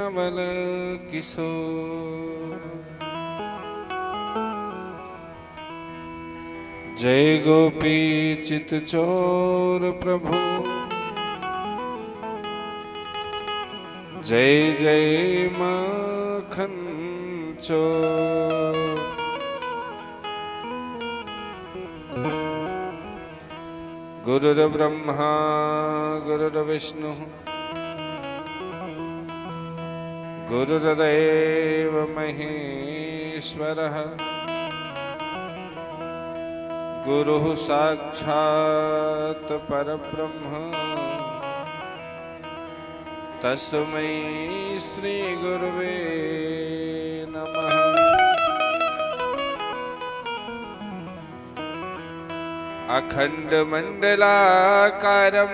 कमल किशोर। जय गोपी चित चोर प्रभु, जय जय माखन चोर। गुरुर्ब्रह्मा गुरुर्विष्णु गुरुर्देव महेश्वरः, गुरुः साक्षात् परब्रह्म तस्मै श्री गुरुवे नमः। अखंड मंडलाकारं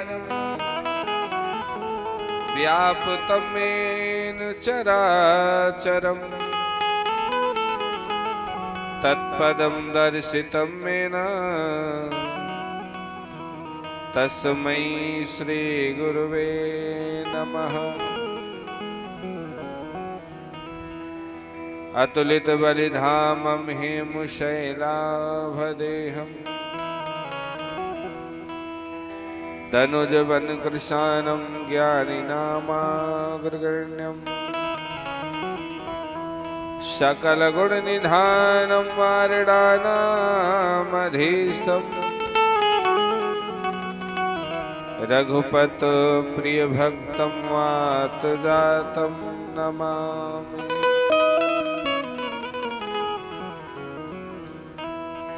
व्याप्तं येन चराचरं, तत्पदं दर्शितं येन तस्मै श्री गुरुवे नमः। अतुलित बलिधामं हेमशैलाभदेहं, धनुजवन कृशानं ज्ञानिनामाग्रगण्यं, सकलगुणनिधानं वारणानामधीशं, रघुपत प्रियभक्तं वातजातं नमामि।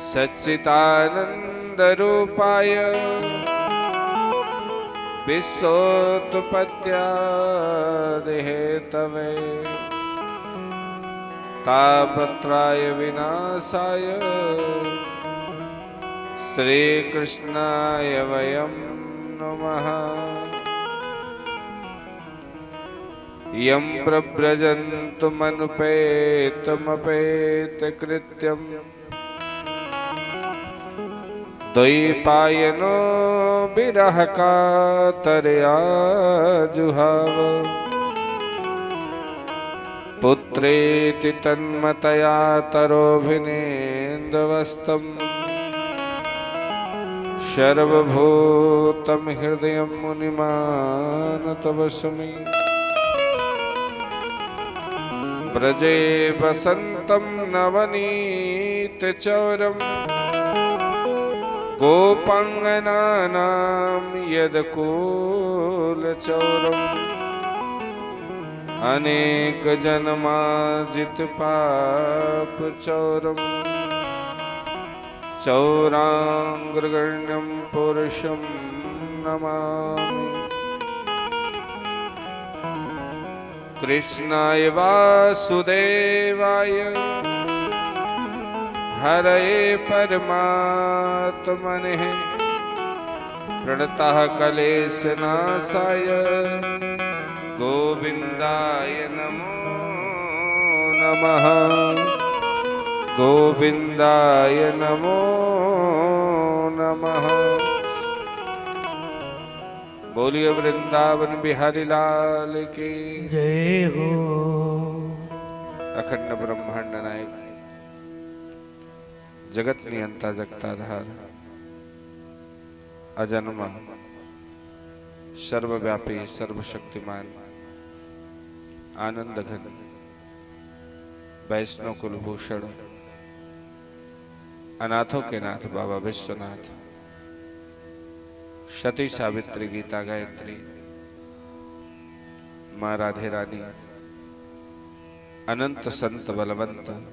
सच्चिदानन्दरूपाय विश्वोत्पत्त्यादिहेतवे, तापत्रय विनाशाय श्रीकृष्णाय वयं नमः। यं प्रव्रजन्तुमनुपेतमपेतकृत्यं, द्वैपायनो विरहकातरया जुहाव, पुत्रेति तन्मतया तरोभिनेन्दवस्तं, सर्वभूतं हृदयं मुनिमानतवस्मि। व्रजे वसन्तं नवनीतचौरं, गोपाङ्गनानां यदकुलचौरम्, अनेकजन्मार्जितपापचौरम्, चौराङ्ग्रगण्यं पुरुषं नमामि। कृष्णाय वासुदेवाय हरये परमात्मने, प्रणतः क्लेशनाशाय गोविन्दाय नमो नमः। गोविन्दाय नमो नमः। बोलिए वृंदावन बिहारी लाल की जय हो। अखंड ब्रह्मांड नायक, जगत नियंता जगताधार, अजन्मा सर्वव्यापी सर्वशक्तिमान, आनंद घन, वैष्णव कुलभूषण, अनाथों के नाथ बाबा विश्वनाथ, सती सावित्री गीता गायत्री, माँ राधे रानी, अनंत संत बलवंत,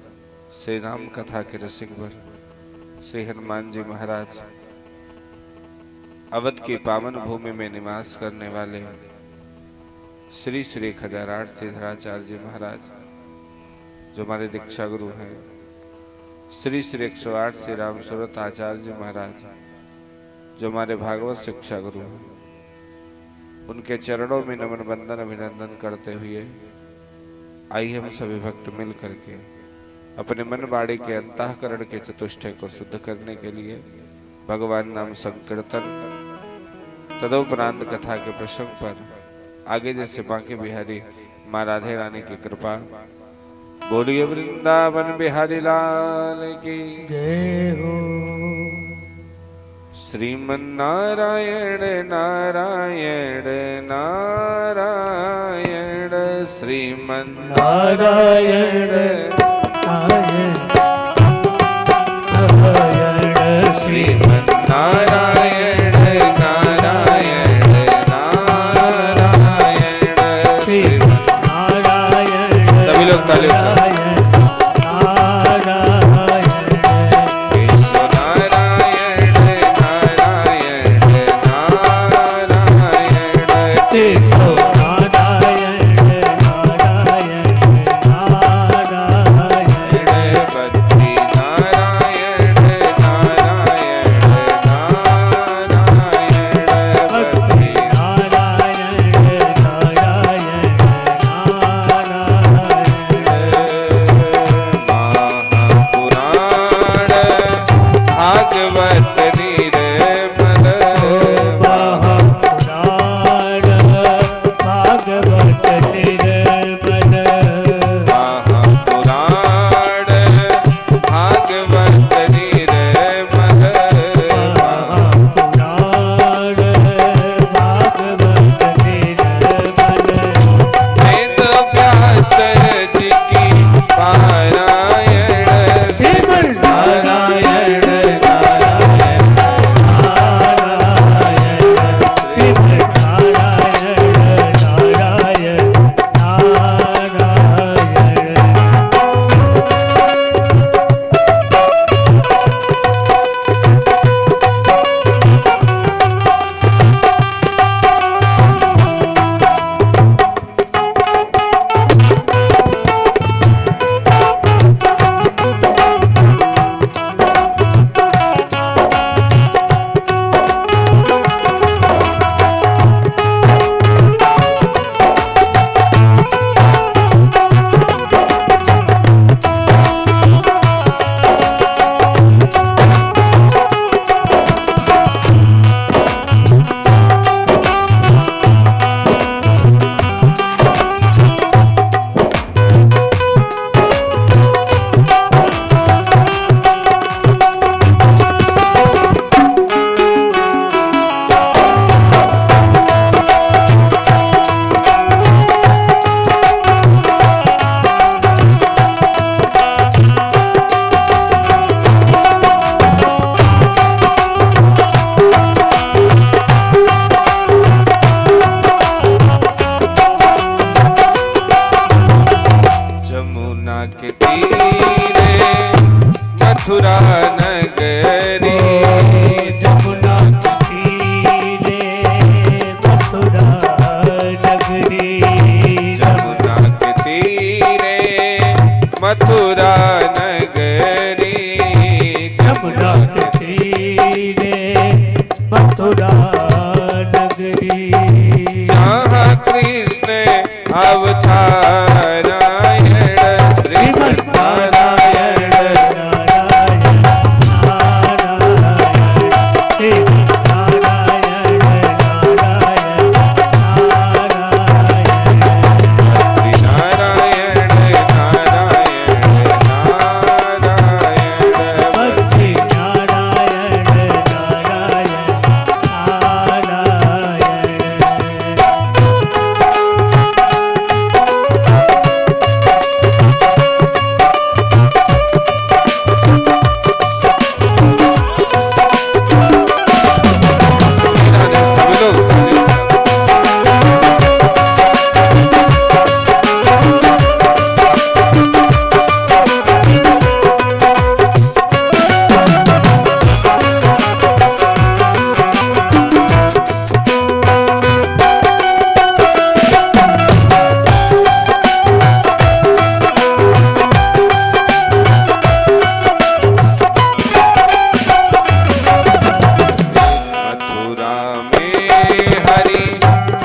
श्री राम कथा के रसिकवर श्री हनुमान जी महाराज, अवध की पावन भूमि में निवास करने वाले श्री श्री 1008 श्रीधराचार्य जी महाराज, जो हमारे दीक्षा गुरु हैं, श्री श्री 108 श्री राम सूरत आचार्य जी महाराज, जो हमारे भागवत शिक्षा गुरु हैं, उनके चरणों में नमन बंदन अभिनंदन करते हुए आइए हम सभी भक्त मिल करके अपने मन बाड़ी के अंतःकरण के चतुष्टय को शुद्ध करने के लिए भगवान नाम संकीर्तन तदोपरांत कथा के प्रसंग पर आगे जैसे बांके बिहारी माँ राधे रानी की कृपा। बोलिए वृंदावन बिहारी लाल की जय हो। श्रीमन्नारायण नारायण नारायण श्रीमन्नारायण श्रीमन्नारायण नारायण नारायण श्रीमन्नारायण। सभी लोग ताली से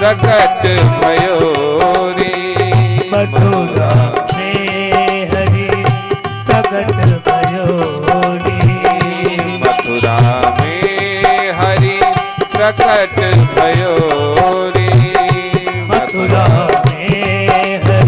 प्रकट भयो रे मथुरा में हरि प्रकट भयो रे मथुरा में हरि प्रकट भयो रे मथुरा में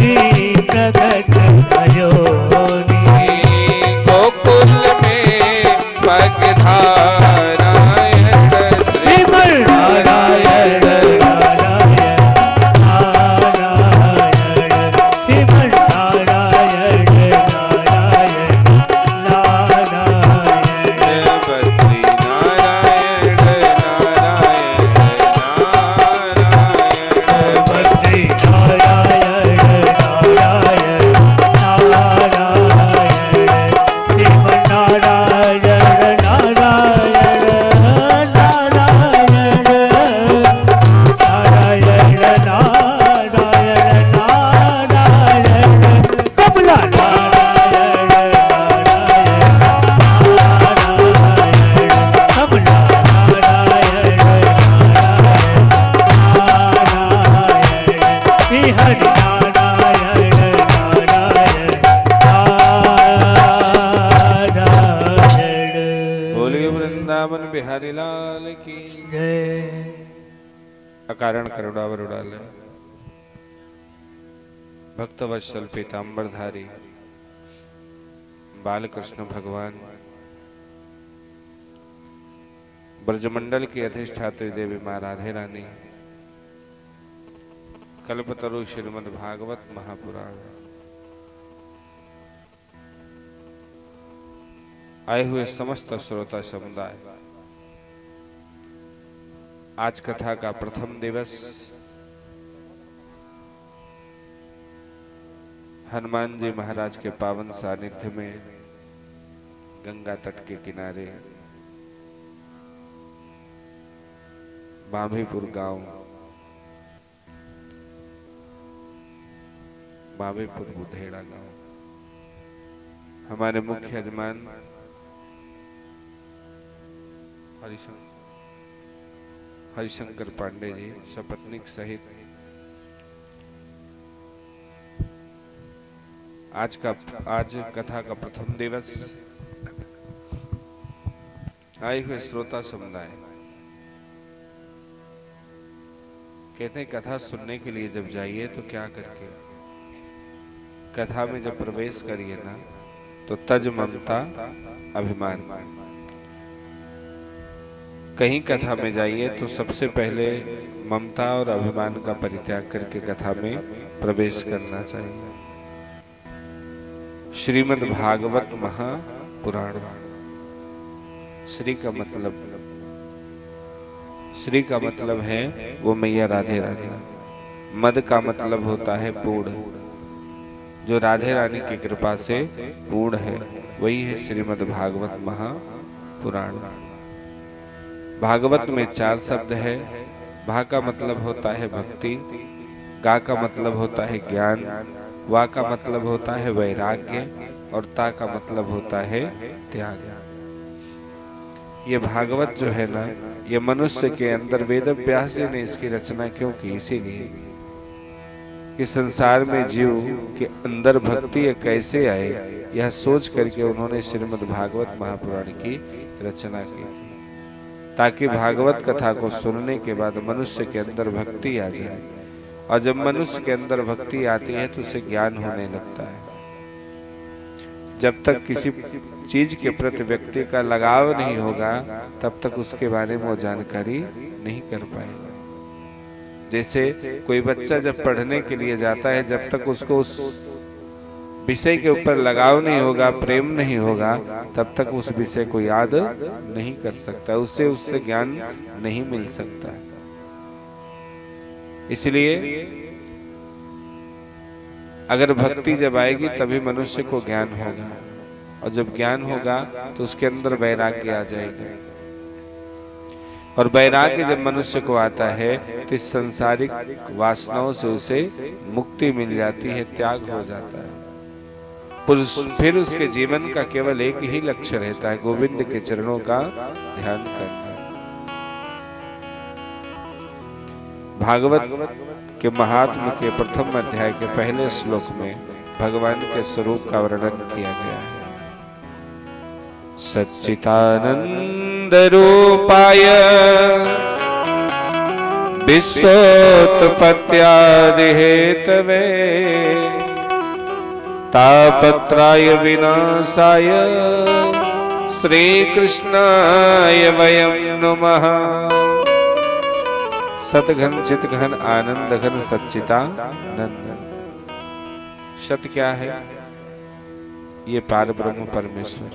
कारण करुणावरुणालय, भक्तवत्सल पीतांबरधारी बालकृष्ण भगवान, ब्रजमंडल की अधिष्ठात्री देवी मां राधे रानी, कल्पतरु श्रीमद् भागवत महापुराण, आए हुए समस्त श्रोता समुदाय, आज कथा का प्रथम दिवस हनुमान जी महाराज के पावन सानिध्य में गंगा तट के किनारे बांभीपुर गांव, बांभीपुर बुधेड़ा गांव, हमारे मुख्य यजमान हरिशंकर पांडे जी सपत्नीक सहित आज कथा का प्रथम दिवस आए हुए श्रोता समुदाय, कहते हैं कथा सुनने के लिए जब जाइए तो क्या करके, कथा में जब प्रवेश करिए ना तो तज ममता अभिमान, कहीं कथा में जाइए तो सबसे पहले ममता और अभिमान का परित्याग करके कथा में प्रवेश करना चाहिए। श्रीमद् भागवत महापुराण, श्री का मतलब है वो मैया राधे रानी, मद का मतलब होता है पूर्ण, जो राधे रानी की कृपा से पूर्ण है, वही है श्रीमद् भागवत महापुराण। भागवत में 4 शब्द है। भा का मतलब होता है भक्ति, गा का मतलब होता है ज्ञान, वा का मतलब होता है वैराग्य और ता का मतलब होता है त्याग। ये भागवत जो है ना, ये मनुष्य के अंदर वेद व्यास जी ने इसकी रचना क्यों की, इसीलिए कि संसार में जीव के अंदर भक्ति कैसे आए, यह सोच करके उन्होंने श्रीमद् भागवत महापुराण की रचना की थी, ताकि भागवत कथा को सुनने के बाद मनुष्य के अंदर भक्ति आ जाए, और जब मनुष्य के अंदर भक्ति आती है तो उसे ज्ञान होने लगता है। जब तक किसी चीज के प्रति व्यक्ति का लगाव नहीं होगा तब तक उसके बारे में वो जानकारी नहीं कर पाएगा। जैसे कोई बच्चा जब पढ़ने के लिए जाता है, जब तक उसको उस विषय के ऊपर लगाव नहीं होगा, प्रेम नहीं होगा, तब तक उस विषय को याद नहीं कर सकता, उससे ज्ञान नहीं मिल सकता। इसलिए अगर भक्ति जब आएगी तभी मनुष्य को ज्ञान होगा, और जब ज्ञान होगा तो उसके अंदर वैराग्य आ जाएगा, और वैराग्य जब मनुष्य को आता है तो इस सांसारिक वासनाओं से उसे मुक्ति मिल जाती है, त्याग हो जाता है। फिर उसके जीवन का केवल एक ही लक्ष्य रहता है, गोविंद के चरणों का ध्यान करना। भागवत के महात्म्य के प्रथम अध्याय के पहले श्लोक में भगवान के स्वरूप का वर्णन किया गया है। सच्चिदानंद रूपाय विश्वोत्पत्त्यादि हेतवे तापत्राय विनाशाय श्री कृष्णाय वयं नमः। सतघन चितघन आनंद घन सच्चिदानंद। सत क्या है? ये पार ब्रह्म परमेश्वर।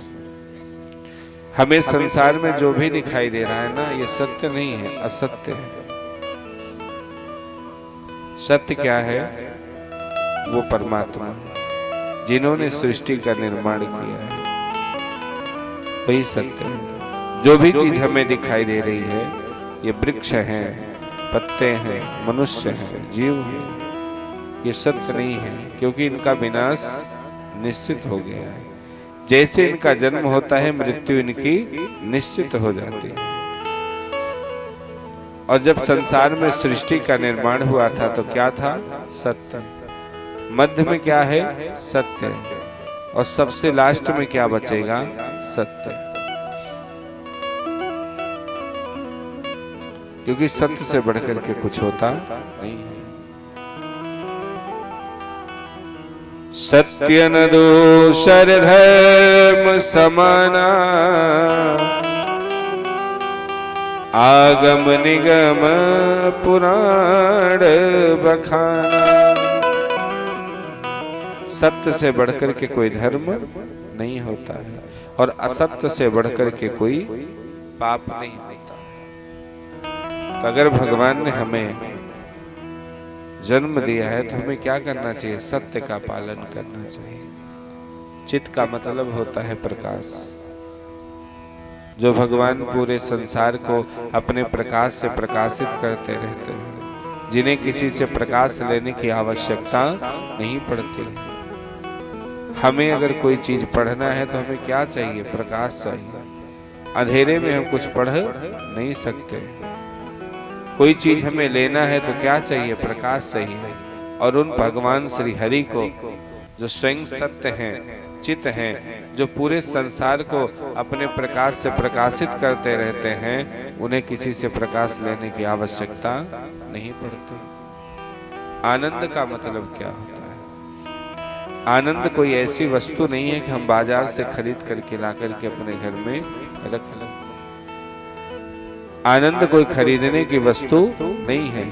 हमें संसार में जो भी दिखाई दे रहा है ना, ये सत्य नहीं है, असत्य है। सत्य क्या है? वो परमात्मा जिन्होंने सृष्टि का निर्माण किया है, वही सत्य है। जो भी चीज हमें दिखाई दे रही है, ये वृक्ष हैं, पत्ते हैं, मनुष्य हैं, जीव हैं, ये सत्य नहीं है, क्योंकि इनका विनाश निश्चित हो गया है। जैसे इनका जन्म होता है, मृत्यु इनकी निश्चित हो जाती है। और जब संसार में सृष्टि का निर्माण हुआ था तो क्या था? सत्य। मध्य में क्या है? सत्य। और सबसे लास्ट में क्या बचेगा? सत्य। क्योंकि सत्य से बढ़कर के कुछ होता नहीं है। सत्य न दूसर धर्म समाना, आगम निगम पुराण बखाना। सत्य से बढ़कर के कोई धर्म नहीं होता है और असत्य से बढ़कर के कोई पाप नहीं होता। तो अगर भगवान ने हमें जन्म दिया है तो हमें क्या करना चाहिए? सत्य का पालन करना चाहिए। चित्त का मतलब होता है प्रकाश। जो भगवान पूरे संसार को अपने प्रकाश से प्रकाशित करते रहते हैं, जिन्हें किसी से प्रकाश लेने की आवश्यकता नहीं पड़ती। हमें अगर कोई चीज पढ़ना है तो हमें क्या चाहिए? प्रकाश चाहिए। अंधेरे में हम कुछ पढ़ नहीं सकते। कोई चीज हमें लेना है तो क्या चाहिए? प्रकाश चाहिए। और उन भगवान श्री हरि को जो स्वयं सत्य हैं, चित्त हैं, जो पूरे संसार को अपने प्रकाश से प्रकाशित करते रहते हैं, उन्हें किसी से प्रकाश लेने की आवश्यकता नहीं पड़ती। आनंद का मतलब क्या होता है? आनंद कोई ऐसी वस्तु नहीं है कि हम बाजार से खरीद करके ला करके अपने घर में रख लें। आनंद कोई खरीदने की वस्तु नहीं है।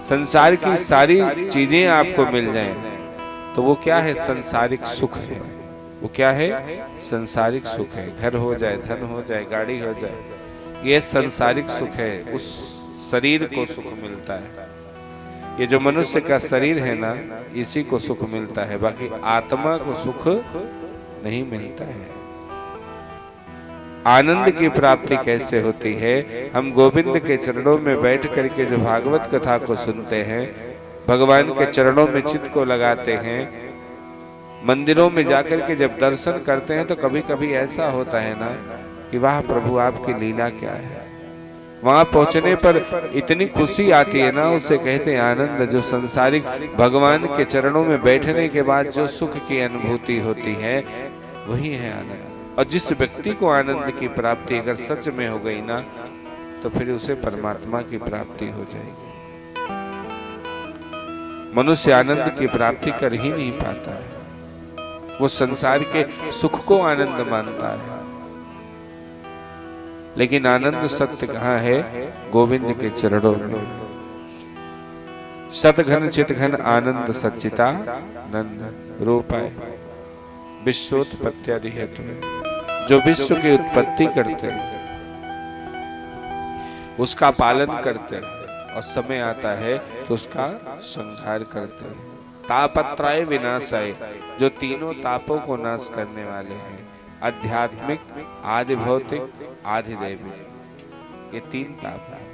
संसार की सारी चीजें आपको मिल जाएं तो वो क्या है? संसारिक सुख है। वो क्या है? संसारिक सुख है। घर हो जाए, धन हो जाए, गाड़ी हो जाए, ये संसारिक सुख है। उस शरीर को सुख मिलता है। ये जो मनुष्य का शरीर है ना, इसी को सुख मिलता है, बाकी आत्मा को सुख नहीं मिलता है। आनंद की प्राप्ति कैसे होती है? हम गोविंद के चरणों में बैठ करके जो भागवत कथा को सुनते हैं, भगवान के चरणों में चित्त को लगाते हैं, मंदिरों में जाकर के जब दर्शन करते हैं तो कभी कभी ऐसा होता है ना कि वाह प्रभु आपकी लीला क्या है। वहां पहुंचने पर इतनी खुशी आती है ना, उसे कहते हैं आनंद। जो संसारिक भगवान के चरणों में बैठने के बाद जो सुख की अनुभूति होती है, वही है आनंद। और जिस व्यक्ति को आनंद की प्राप्ति अगर सच में हो गई ना, तो फिर उसे परमात्मा की प्राप्ति हो जाएगी। मनुष्य आनंद की प्राप्ति कर ही नहीं पाता है। वो संसार के सुख को आनंद मानता है, लेकिन आनंद सत्य कहाँ है? गोविंद के चरणों में। सतघन चितघन आनंद सच्चिता नंद रूपाय विश्वोत्पत्ति हेतु। जो विश्व की उत्पत्ति करते हैं, उसका पालन करते हैं, और समय आता है तो उसका संहार करते हैं। तापत्राय विनाशाय, जो तीनों तापों को नाश करने वाले हैं। आध्यात्मिक, आदि भौतिक, आदि दैविक, ये तीन ताप हैं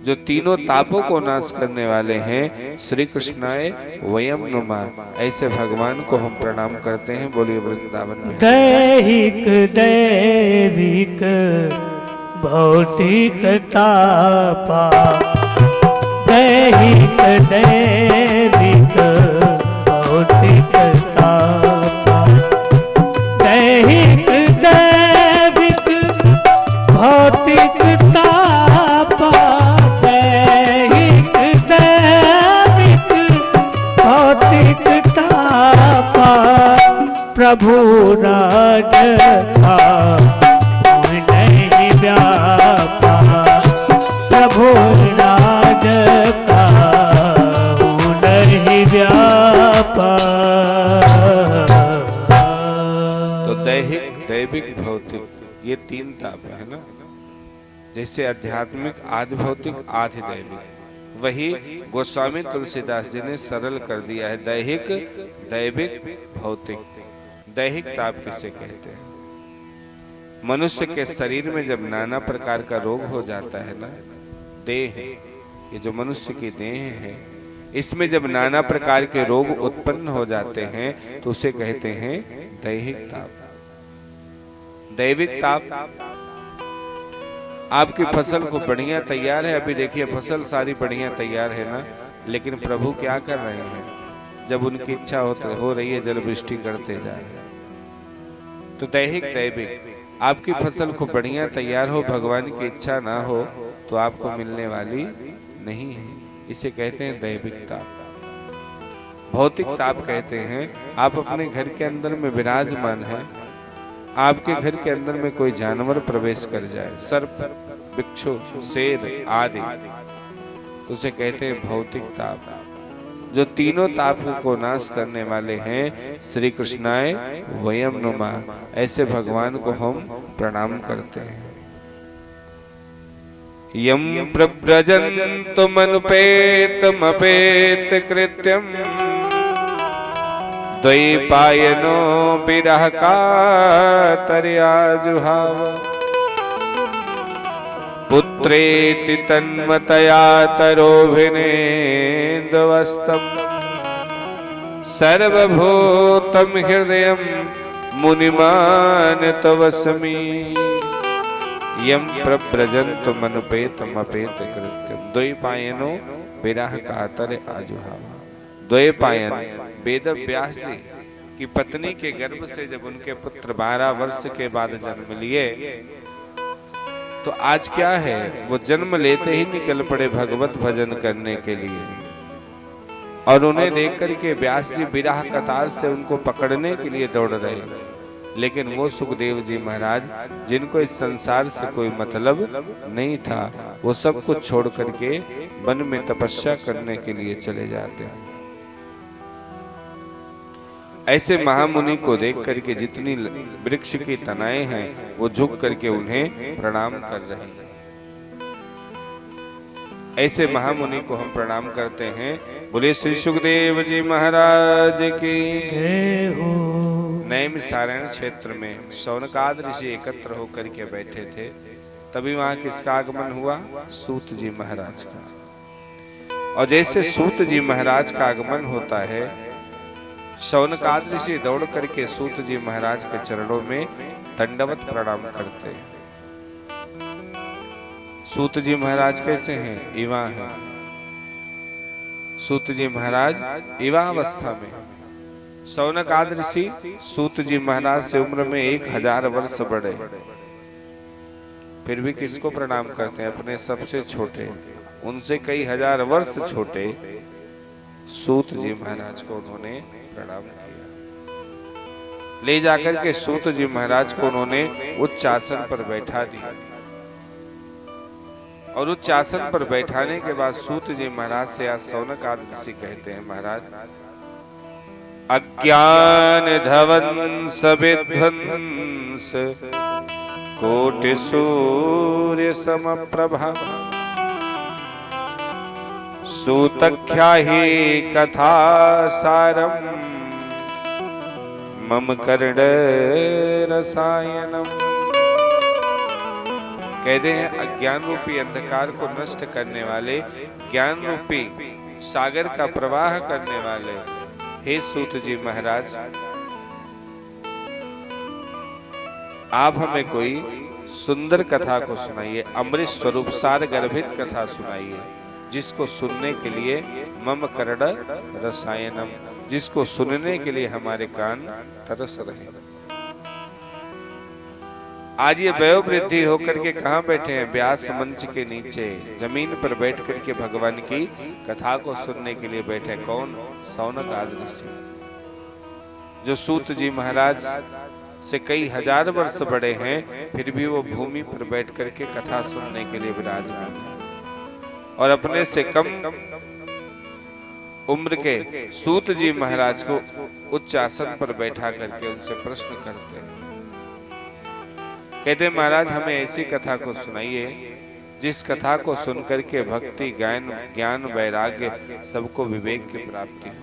जो तीनों तापों को नाश करने वाले हैं। श्री कृष्णाय वयम नमः। ऐसे भगवान को हम प्रणाम करते हैं। बोलिए वृंदावन में। दैहिक दैविक भौतिक तापा, दैहिक दैविक भौतिक तापा, दैहिक दैविक भौतिक तापा, दैहिक दैविक भौतिक तापा, प्रभु राज का नहीं व्यापा, प्रभु राज का नहीं व्यापा। तो दैहिक दैविक भौतिक ये तीन ताप है ना। जैसे आध्यात्मिक, आदि भौतिक, आदि दैविक, वही गोस्वामी तुलसीदास जी ने सरल कर दिया है। दैहिक दैविक भौतिक। दैहिक ताप किसे कहते हैं? मनुष्य के शरीर में जब नाना प्रकार का रोग हो जाता है ना, देह, ये जो मनुष्य की देह है, इसमें जब नाना प्रकार के रोग उत्पन्न हो जाते हैं तो उसे कहते हैं दैहिक ताप। दैविक ताप, आपकी फसल को बढ़िया तैयार है, अभी देखिए फसल सारी बढ़िया तैयार है ना, लेकिन प्रभु क्या कर रहे हैं? जब उनकी इच्छा हो रही है, जल वृष्टि करते जा रहे हैं। तो दैहिक दैविक, आपकी फसल को बढ़िया तैयार हो, भगवान की इच्छा ना हो तो आपको मिलने वाली नहीं है। इसे कहते हैं दैविक ताप। भौतिक ताप कहते हैं आप अपने घर के अंदर में विराजमान हैं, आपके घर के अंदर में कोई जानवर प्रवेश कर जाए, सर्प, बिच्छू, शेर आदि, तो उसे कहते हैं भौतिक ताप। जो तीनों ताप को नाश करने वाले हैं श्री कृष्णाय वयम नुमा, ऐसे भगवान को हम प्रणाम करते हैं। यम प्रव्रजन्तुमनुपेतमपेत कृत्यम् द्वैपायनो विरह कातर्या जुहाव पुत्रेति तन्मतया तरोभिनेन्दवस्तम् सर्वभूतं हृदयं मुनिमानतवस्मि यम प्रव्रजन्तुमनुपेतमपेत कृत्यम् द्वैपायनो विरह कातर आजुहाव। द्वैपायन वेद व्यास जी की पत्नी के गर्भ से जब उनके पुत्र 12 वर्ष के बाद जन्म लिए, तो आज क्या है, वो जन्म लेते ही निकल पड़े भगवत भजन करने के लिए। और उन्हें देख करके व्यास जी विरह कतार से उनको पकड़ने के लिए दौड़ रहे। लेकिन वो सुखदेव जी महाराज, जिनको इस संसार से कोई मतलब नहीं था, वो सब कुछ छोड़ करके वन में तपस्या करने के लिए चले जाते हैं। ऐसे महामुनि को देख करके जितनी वृक्ष की तनाएं हैं वो झुक करके उन्हें प्रणाम कर रहे हैं। ऐसे महामुनि को हम प्रणाम करते हैं। बोले श्री सुखदेव जी महाराज की जय हो। नैमिषारण्य क्षेत्र में शौनकाद ऋषि एकत्र होकर के बैठे थे, तभी वहां किसका आगमन हुआ? सूत जी महाराज का। और जैसे सूत जी महाराज का आगमन होता है, शौनकाद ऋषि दौड़ करके सूत जी महाराज के चरणों में दंडवत प्रणाम करते हैं। सूत जी महाराज कैसे हैं? युवा हैं। सूत जी महाराज युवा अवस्था में। शौनकाद ऋषि सूत जी महाराज से उम्र में 1000 वर्ष बड़े, फिर भी किसको प्रणाम करते हैं? अपने सबसे छोटे, उनसे कई हजार वर्ष छोटे सूत जी महाराज को उन्होंने प्रणाम किया। ले जाकर के सूत जी महाराज को उन्होंने उच्च आसन पर बैठा दिया। और उच्च आसन पर बैठाने के बाद सूत जी महाराज से आज शौनकाद ऋषि कहते हैं, महाराज अज्ञान धवंस विध्वंस कोटि सूर्य समप्रभा सूतख्याहि कथा सारम मम कर्ण रसायनम। कहते हैं अज्ञान रूपी अंधकार को नष्ट करने वाले, ज्ञान रूपी सागर का प्रवाह करने वाले हे सूत जी महाराज, आप हमें कोई सुंदर कथा को सुनाइए, अमृत स्वरूप सार गर्भित कथा सुनाइए, जिसको सुनने के लिए मम कर्ण रसायनम, जिसको सुनने के लिए हमारे कान तरस रहे। आज ये वयोवृद्धि होकर के कहाँ बैठे हैं? व्यास मंच के नीचे जमीन पर बैठ करके भगवान की कथा को सुनने के लिए बैठे। कौन? शौनकाद ऋषि, जो सूत जी महाराज से कई हजार वर्ष बड़े हैं, फिर भी वो भूमि पर बैठ करके कथा सुनने के लिए विराजमान है। और अपने से कम उम्र के सूत जी महाराज को उच्च आसन पर बैठा करके उनसे प्रश्न करते हैं। कहते महाराज हमें ऐसी कथा को सुनाइए जिस कथा को सुनकर के भक्ति, ज्ञान वैराग्य सबको विवेक की प्राप्ति हो।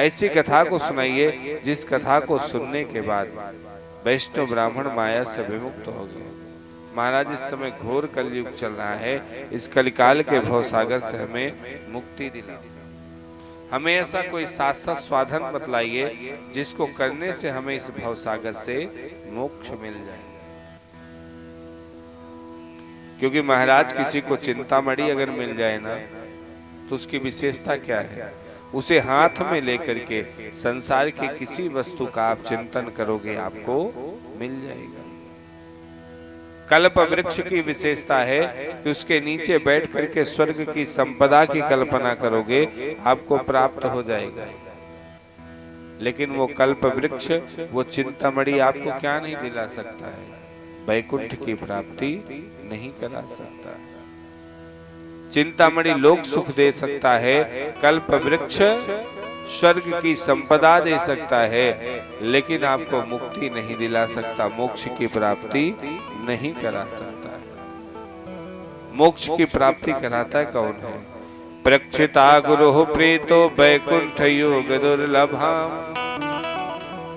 ऐसी कथा को सुनाइए जिस कथा को सुनने के बाद वैष्णव ब्राह्मण माया से विमुक्त हो गए। महाराज इस समय घोर कलयुग चल रहा है, इस कलिकाल के भवसागर से हमें मुक्ति दिलाइए। हमें ऐसा कोई शाश्वत साधन बतलाइए जिसको करने से हमें इस भवसागर से मोक्ष मिल जाए। क्योंकि महाराज किसी को चिंतामणि अगर मिल जाए ना, तो उसकी विशेषता क्या है? उसे हाथ में लेकर के संसार की किसी वस्तु का आप चिंतन करोगे, आपको मिल जाएगा। कल्प वृक्ष की विशेषता है कि उसके नीचे बैठ करके स्वर्ग की संपदा की कल्पना करोगे, आपको प्राप्त हो जाएगा। लेकिन वो कल्प वृक्ष, वो चिंतामणि आपको क्या नहीं दिला सकता है? वैकुंठ की प्राप्ति नहीं करा सकता। चिंतामणि लोक सुख दे सकता है, कल्प वृक्ष स्वर्ग की संपदा दे सकता है, लेकिन आपको मुक्ति नहीं दिला सकता, मोक्ष की प्राप्ति नहीं करा सकता। मोक्ष की प्राप्ति कराता है कौन है? प्रक्षिता गुरु प्रीतो वैकुंठ योग दुर्लभम।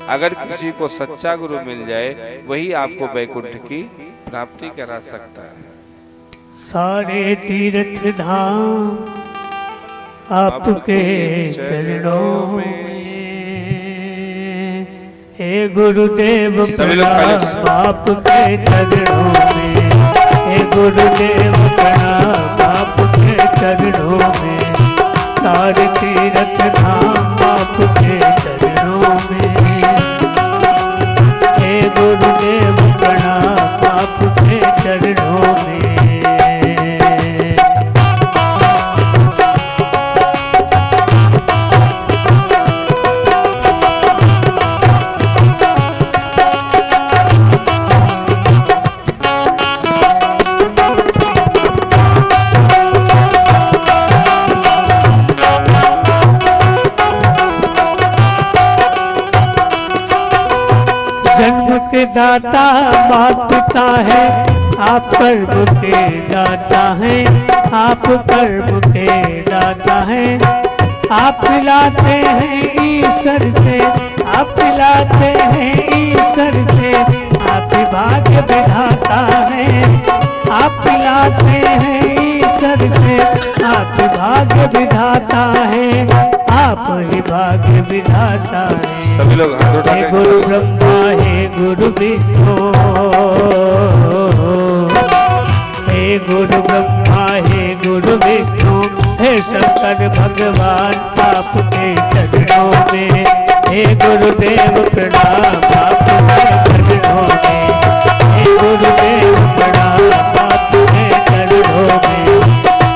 अगर किसी को सच्चा गुरु मिल जाए, वही आपको वैकुंठ की प्राप्ति करा सकता है। सारे तीर्थ धाम आपके चरणों में, हे गुरुदेव प्रणाम आपके चरणों में, हे गुरुदेव प्रणाम आपके चरणों में, सारे तीर्थ धाम आपके चरणों में, हे गुरुदेव प्रणाम आपके चरणों में। दाता बाप पिता है, आप कर्म के दाता हैं, आप कर्म के दाता हैं, आप पिलाते हैं ईश्वर से, आप पिलाते हैं ईश्वर से, आप भाग्य विधाता हैं, आप पिलाते हैं ईश्वर से, आप भाग्य विधाता हैं, आप ही भाग्य विधाता हैं। सभी लोग हाथ उठा के, गुरु ब्रह्मा हे गुरु विष्णु, हे गुरु ब्रह्मा हे गुरु विष्णु, हे शंकर भगवान आपके चरणों में, हे गुरुदेव प्रणाम आपके चरणों में, हे गुरुदेव प्रणाम आपके चरणों में,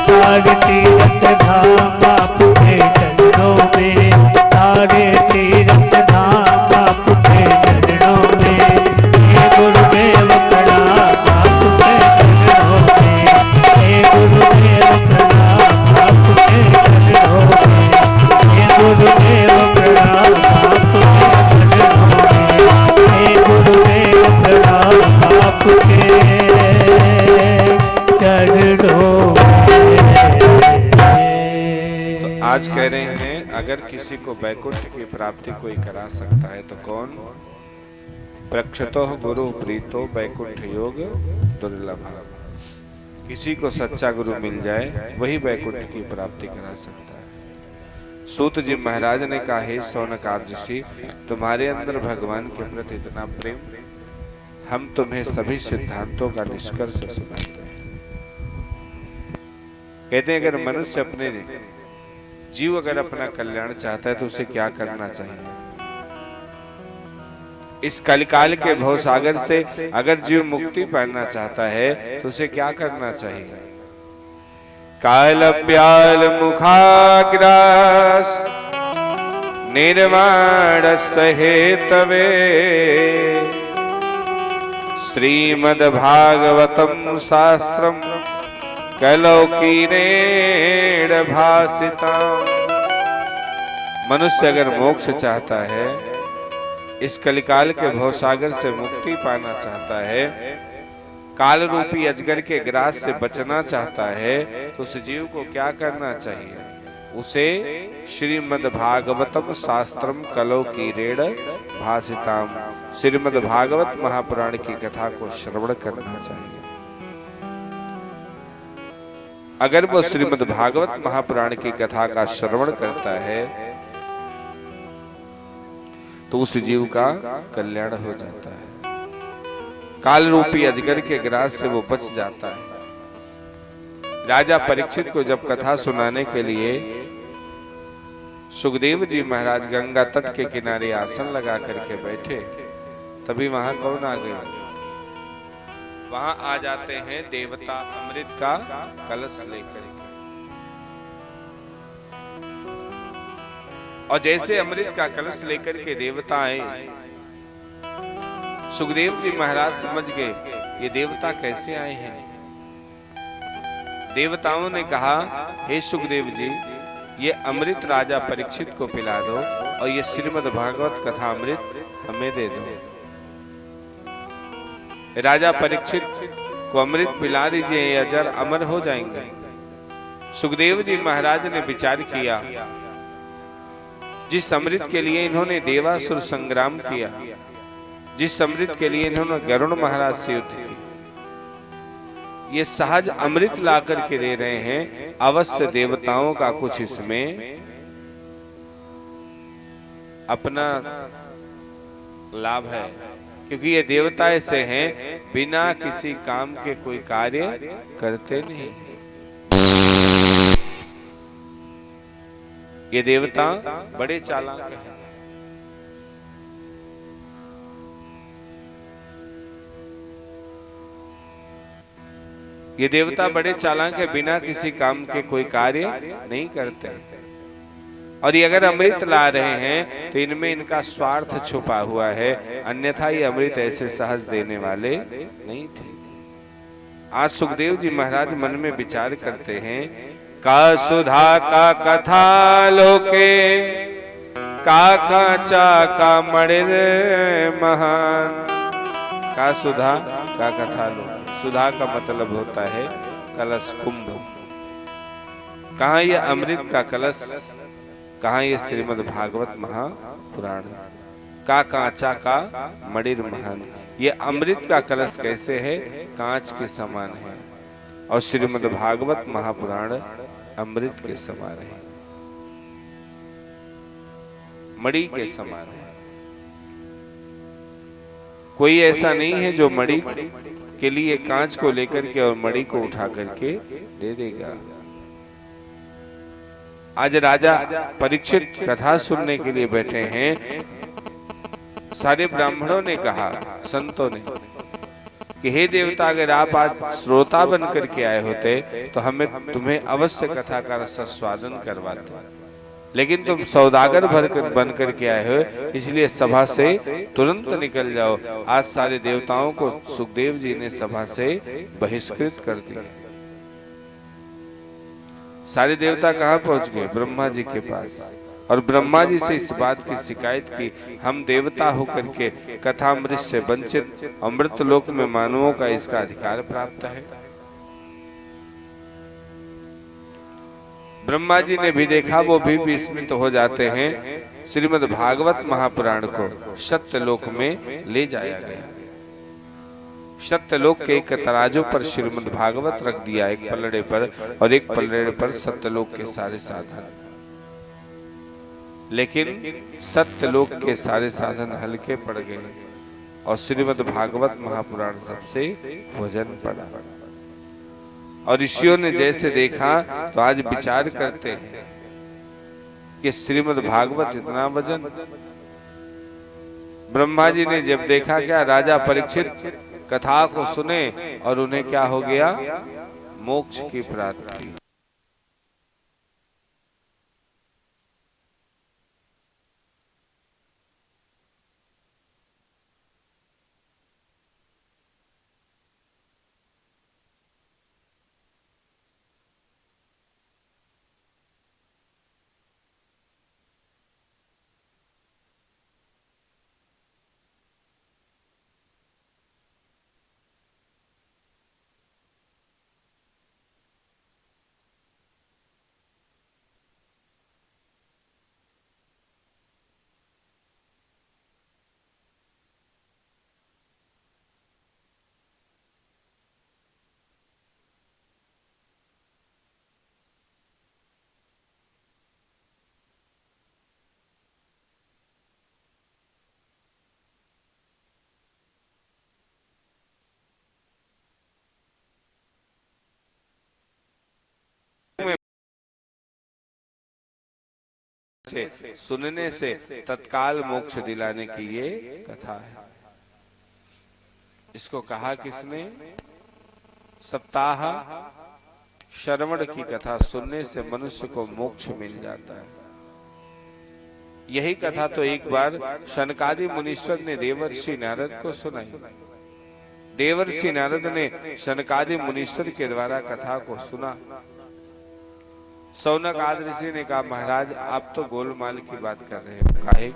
सारे तीर्थ धाम आपके चरणों में, सारे तीर्थ धाम आपके चरणों में, हे गुरुदेव प्रणाम आपके चरणों में, हे गुरुदेव प्रणाम आपके चरणों में, हे गुरुदेव प्रणाम आपके चरणों में, हे गुरुदेव प्रणाम आपके चरणों में। आज कह रहे हैं अगर किसी को वैकुंठ की प्राप्ति कोई करा सकता है तो कौन? प्रक्षतो गुरु प्रीतो वैकुंठ योग दुर्लभ। किसी को सच्चा गुरु मिल जाए, वही वैकुंठ की प्राप्ति करा सकता है। सूत जी महाराज ने कहा, हे शौनकादिक ऋषि, तुम्हारे अंदर भगवान के प्रति इतना प्रेम, हम तुम्हें सभी सिद्धांतों का निष्कर्ष सुनाते हैं। कहते हैं अगर मनुष्य अपने जीव अगर अपना कल्याण चाहता है तो उसे क्या करना चाहिए? इस कलिकाल के भवसागर से अगर जीव मुक्ति पाना चाहता है तो उसे क्या करना चाहिए? काल प्याल मुखाग्रास निर्माण सहेतवे, श्रीमद् भागवतम शास्त्रम कलौकीरेण भासिता। मनुष्य अगर मोक्ष चाहता है, इस कलिकाल के भवसागर से मुक्ति पाना चाहता है, काल रूपी अजगर के ग्रास से बचना चाहता है, तो उस जीव को क्या करना चाहिए? उसे श्रीमद् भागवतम शास्त्रम कलौकीरेण भासिताम, श्रीमद् भागवत महापुराण की कथा को श्रवण करना चाहिए। अगर वो श्रीमद् भागवत महापुराण की कथा का श्रवण करता है तो उस जीव का कल्याण हो जाता है, काल रूपी अजगर के ग्रास से वो बच जाता है। राजा परीक्षित को जब कथा सुनाने के लिए सुखदेव जी महाराज गंगा तट के किनारे आसन लगा करके बैठे, तभी वहां कौन आ गया? वहां आ जाते हैं देवता अमृत का कलश लेकर के। और जैसे अमृत का कलश लेकर के देवता आए, सुखदेव जी महाराज समझ गए ये देवता कैसे आए हैं। देवताओं ने कहा, हे सुखदेव जी, ये अमृत राजा परीक्षित को पिला दो और ये श्रीमद् भागवत कथा अमृत हमें दे दो। राजा परीक्षित को अमृत पिला दीजिए, ये अजर अमर हो जाएंगे। सुखदेव जी महाराज ने विचार किया, जिस अमृत के लिए इन्होंने देवासुर संग्राम किया, जिस अमृत के लिए इन्होंने गरुड़ महाराज से युद्ध किया, ये सहज अमृत ला करके दे रहे हैं, अवश्य देवताओं का कुछ इसमें अपना लाभ है, क्योंकि ये देवता ऐसे हैं बिना किसी काम के कोई कार्य करते नहीं। ये देवता बड़े चालाक हैं। ये देवता बड़े चालाक है, बिना किसी काम के कोई कार्य नहीं करते। और ये अगर अमृत ला रहे हैं तो इनमें इनका स्वार्थ छुपा हुआ है, अन्यथा ये अमृत ऐसे सहज देने वाले नहीं थे। आज सुखदेव जी महाराज मन में विचार करते हैं, का सुधा का कथा लोके, का कांचा का मणिर महान। का सुधा का कथा लोके, सुधा का मतलब होता है कलश, कुंभ। कहाँ ये अमृत का कलश, कहाँ ये श्रीमद् भागवत महापुराण। का कांचा का मणिर महान, ये अमृत का कलश कैसे है, कांच के समान है, और श्रीमद् भागवत महापुराण अमृत के समान है, मणि के समान है। कोई ऐसा नहीं है जो मणि के लिए कांच को लेकर के और मणि को उठा करके दे देगा। आज राजा परीक्षित कथा सुनने के लिए बैठे हैं। सारे ब्राह्मणों ने कहा, संतों ने, कि हे देवता, अगर आप आज श्रोता बन करके आए होते तो हमें तुम्हें अवश्य कथा का रसास्वादन करवाते, लेकिन तुम सौदागर बन करके आए हो, इसलिए सभा से तुरंत निकल जाओ। आज सारे देवताओं को सुखदेव जी ने सभा से बहिष्कृत कर दिया। सारे देवता कहाँ पहुंच गए? ब्रह्मा जी के पास। और ब्रह्मा जी से इस बात की शिकायत की, हम देवता होकर के कथामृत से वंचित, अमृत लोक में मानवों का इसका अधिकार प्राप्त है। ब्रह्मा जी ने भी देखा, वो भी विस्मित हो जाते हैं। श्रीमद् भागवत महापुराण को सत्यलोक में ले जाया गया। सत्यलोक के एक तराजू पर श्रीमद् भागवत रख दिया, एक पलड़े पर, और एक पलड़े पर सत्यलोक के सारे साधन। लेकिन सत्यलोक के सारे साधन हल्के पड़ गए और श्रीमद् भागवत महापुराण सबसे वजन पड़ा। और ऋषियों ने जैसे देखा तो आज विचार करते हैं कि श्रीमद् भागवत इतना वजन। ब्रह्मा जी ने जब देखा, क्या राजा परीक्षित कथा को सुने और उन्हें क्या हो गया? मोक्ष की प्राप्ति। से सुनने से तत्काल मोक्ष दिलाने की ये कथा है। इसको कहा किसने? सप्ताह श्रवण की कथा सुनने से मनुष्य को मोक्ष मिल जाता है। यही कथा तो एक बार शनकादि मुनीश्वर ने देवर्षि नारद को सुनाई। देवर्षि नारद ने शनकादि मुनीश्वर के द्वारा कथा को सुना। सौनक आदि ऋषि ने कहा, महाराज आप तो गोलमाल की बात कर रहे हो, काहे?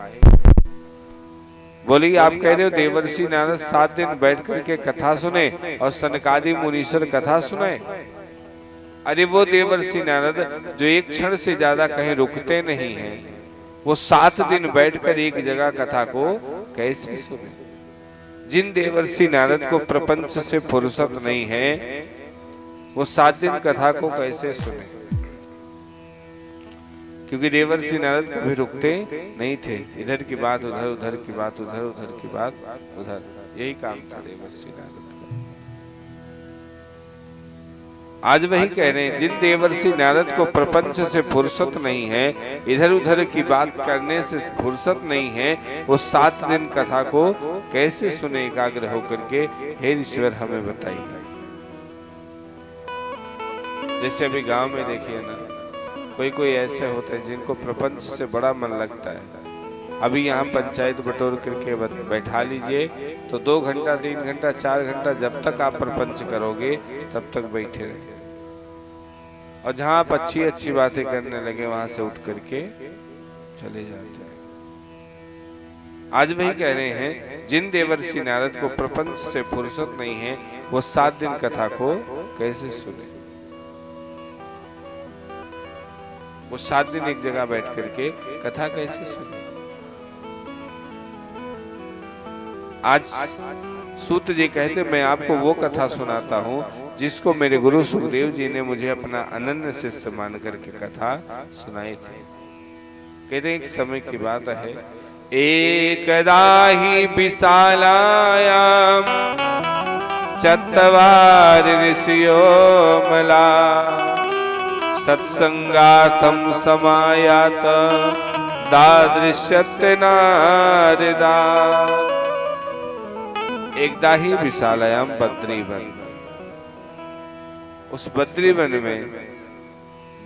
बोली, आप कह रहे हो देवर्षि नारद 7 दिन बैठ करके कथा सुने और शनकादि मुनीश्वर कथा सुनाए। अरे वो देवर्षि नारद जो एक क्षण से ज्यादा कहीं रुकते नहीं हैं, वो 7 दिन बैठकर एक जगह कथा को कैसे सुने? जिन देवर्षि नारद को प्रपंच से फुर्सत नहीं है, वो 7 दिन कथा को कैसे सुने? क्योंकि देवर्षि नारद कभी रुकते नहीं थे। इधर की बात उधर, उधर की बात उधर, उधर की बात उधर, यही काम था देवर्षि नारद का। आज वही कह रहे हैं, जिन देवर्षि नारद को प्रपंच से फुर्सत नहीं है, इधर उधर की बात करने से फुर्सत नहीं है, वो 7 दिन कथा को कैसे सुने एकाग्र होकर के? हे ईश्वर हमें बताइए। जैसे अभी गांव में देखिए ना, कोई ऐसे होते हैं जिनको प्रपंच से बड़ा मन लगता है। अभी यहाँ पंचायत बटोर करके बैठा लीजिए तो 2 घंटा 3 घंटा 4 घंटा जब तक आप प्रपंच करोगे तब तक बैठे रहिए, और जहाँ आप अच्छी अच्छी बातें करने लगे वहां से उठ करके चले जाते हैं। आज वही कह रहे हैं, जिन देवर्षि नारद को प्रपंच से फुर्सत नहीं है, वो 7 दिन कथा को कैसे सुने? वो 7 दिन एक जगह बैठ करके कथा कैसे सुने? आज सूत जी कहते, मैं आपको वो कथा सुनाता हूँ जिसको मेरे गुरु सुखदेव जी ने मुझे अपना अनन्य शिष्य मान करके कथा सुनाई थी। कहते एक समय की बात है, एकदा ही विशालायाम चत्वारि ऋषियो मला सत्संगार्थम समायात दादृश्यते नारदा। एकदा ही विशालायाम बद्रीवन, उस बद्रीवन में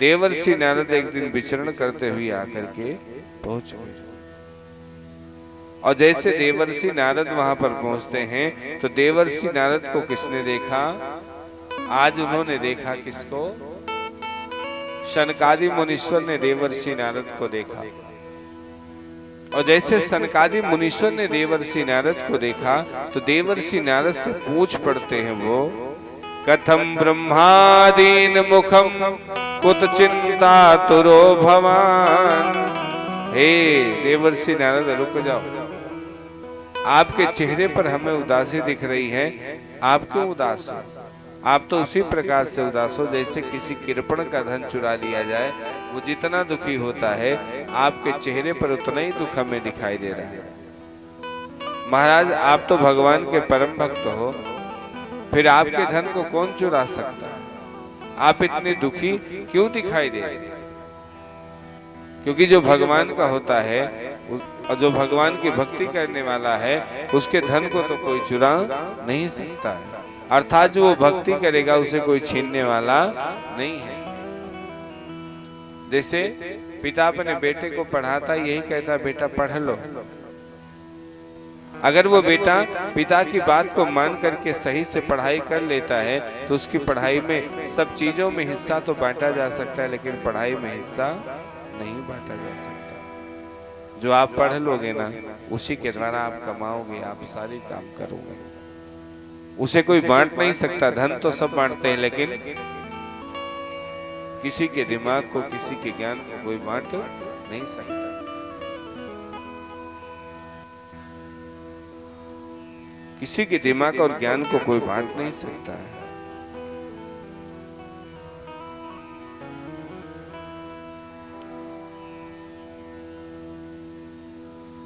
देवर्षि नारद एक दिन विचरण करते हुए आकर के पहुंच गए। और जैसे देवर्षि नारद वहां पर पहुंचते हैं तो देवर्षि नारद को किसने देखा? आज उन्होंने देखा किसको? शनकादि मुनीश्वर ने देवर्षि नारद को देखा। और जैसे शनकादि मुनीश्वर ने देवर्षि नारद को देखा तो देवर्षि नारद से पूछ पड़ते हैं वो, कथम ब्रह्मादीन मुखम कुत चिंता तुरो भवान। हे देवर्षि नारद रुक जाओ, आपके चेहरे पर हमें उदासी दिख रही है, आप क्यों उदास हो? आप तो उसी प्रकार से उदास हो जैसे किसी कृपण का धन चुरा लिया जाए, वो जितना दुखी होता है आपके चेहरे पर उतना ही दुख हमें दिखाई दे रहा है। महाराज आप तो भगवान के परम भक्त हो, फिर आपके धन को कौन चुरा सकता है? आप इतने दुखी क्यों दिखाई दे रहे हैं? क्योंकि जो भगवान का होता है और जो भगवान की भक्ति करने वाला है, उसके धन को तो कोई चुरा नहीं सकता है। अर्थात जो वो भक्ति करेगा उसे कोई छीनने वाला नहीं है। जैसे पिता अपने बेटे को पढ़ाता, यही कहता बेटा पढ़ लो। अगर वो बेटा पिता की बात को मान करके सही से पढ़ाई कर लेता है तो उसकी पढ़ाई में सब चीजों में हिस्सा तो बांटा जा सकता है, लेकिन पढ़ाई में हिस्सा नहीं बांटा जा सकता। जो आप पढ़ लोगे ना, उसी के द्वारा आप कमाओगे, आप सारी काम करोगे। उसे कोई बांट नहीं सकता। धन तो सब बांटते हैं, लेकिन किसी के दिमाग को, किसी के ज्ञान को कोई बांट नहीं सकता। किसी के दिमाग और ज्ञान को कोई बांट नहीं सकता है।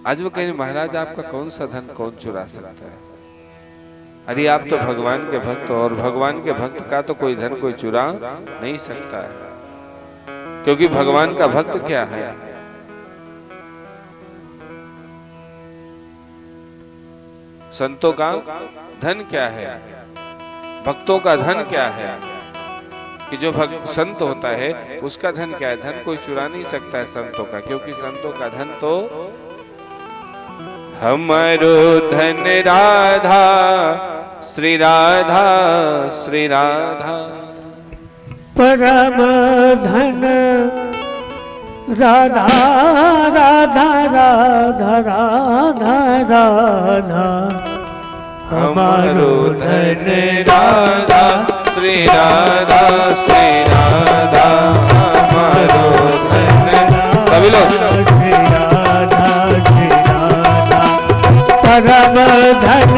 आज वो कहें महाराज आपका कौन सा धन कौन चुरा सकता है? अरे आप तो भगवान के भक्त हो, और भगवान के भक्त का तो कोई धन कोई चुरा नहीं सकता है, क्योंकि भगवान का भक्त क्या है? संतों का धन क्या है, भक्तों का धन क्या है, कि जो भक्त संत होता है उसका धन क्या है। धन कोई चुरा नहीं सकता है संतों का, क्योंकि संतों का धन तो हमारो धन राधा श्री राधा श्री राधा। परम धन राधा राधा राधा राधा राधा, हमारो धन राधा श्री राधा श्री राधा, हमारो धन। सभी लोग श्री राधा श्री राधा, परम धन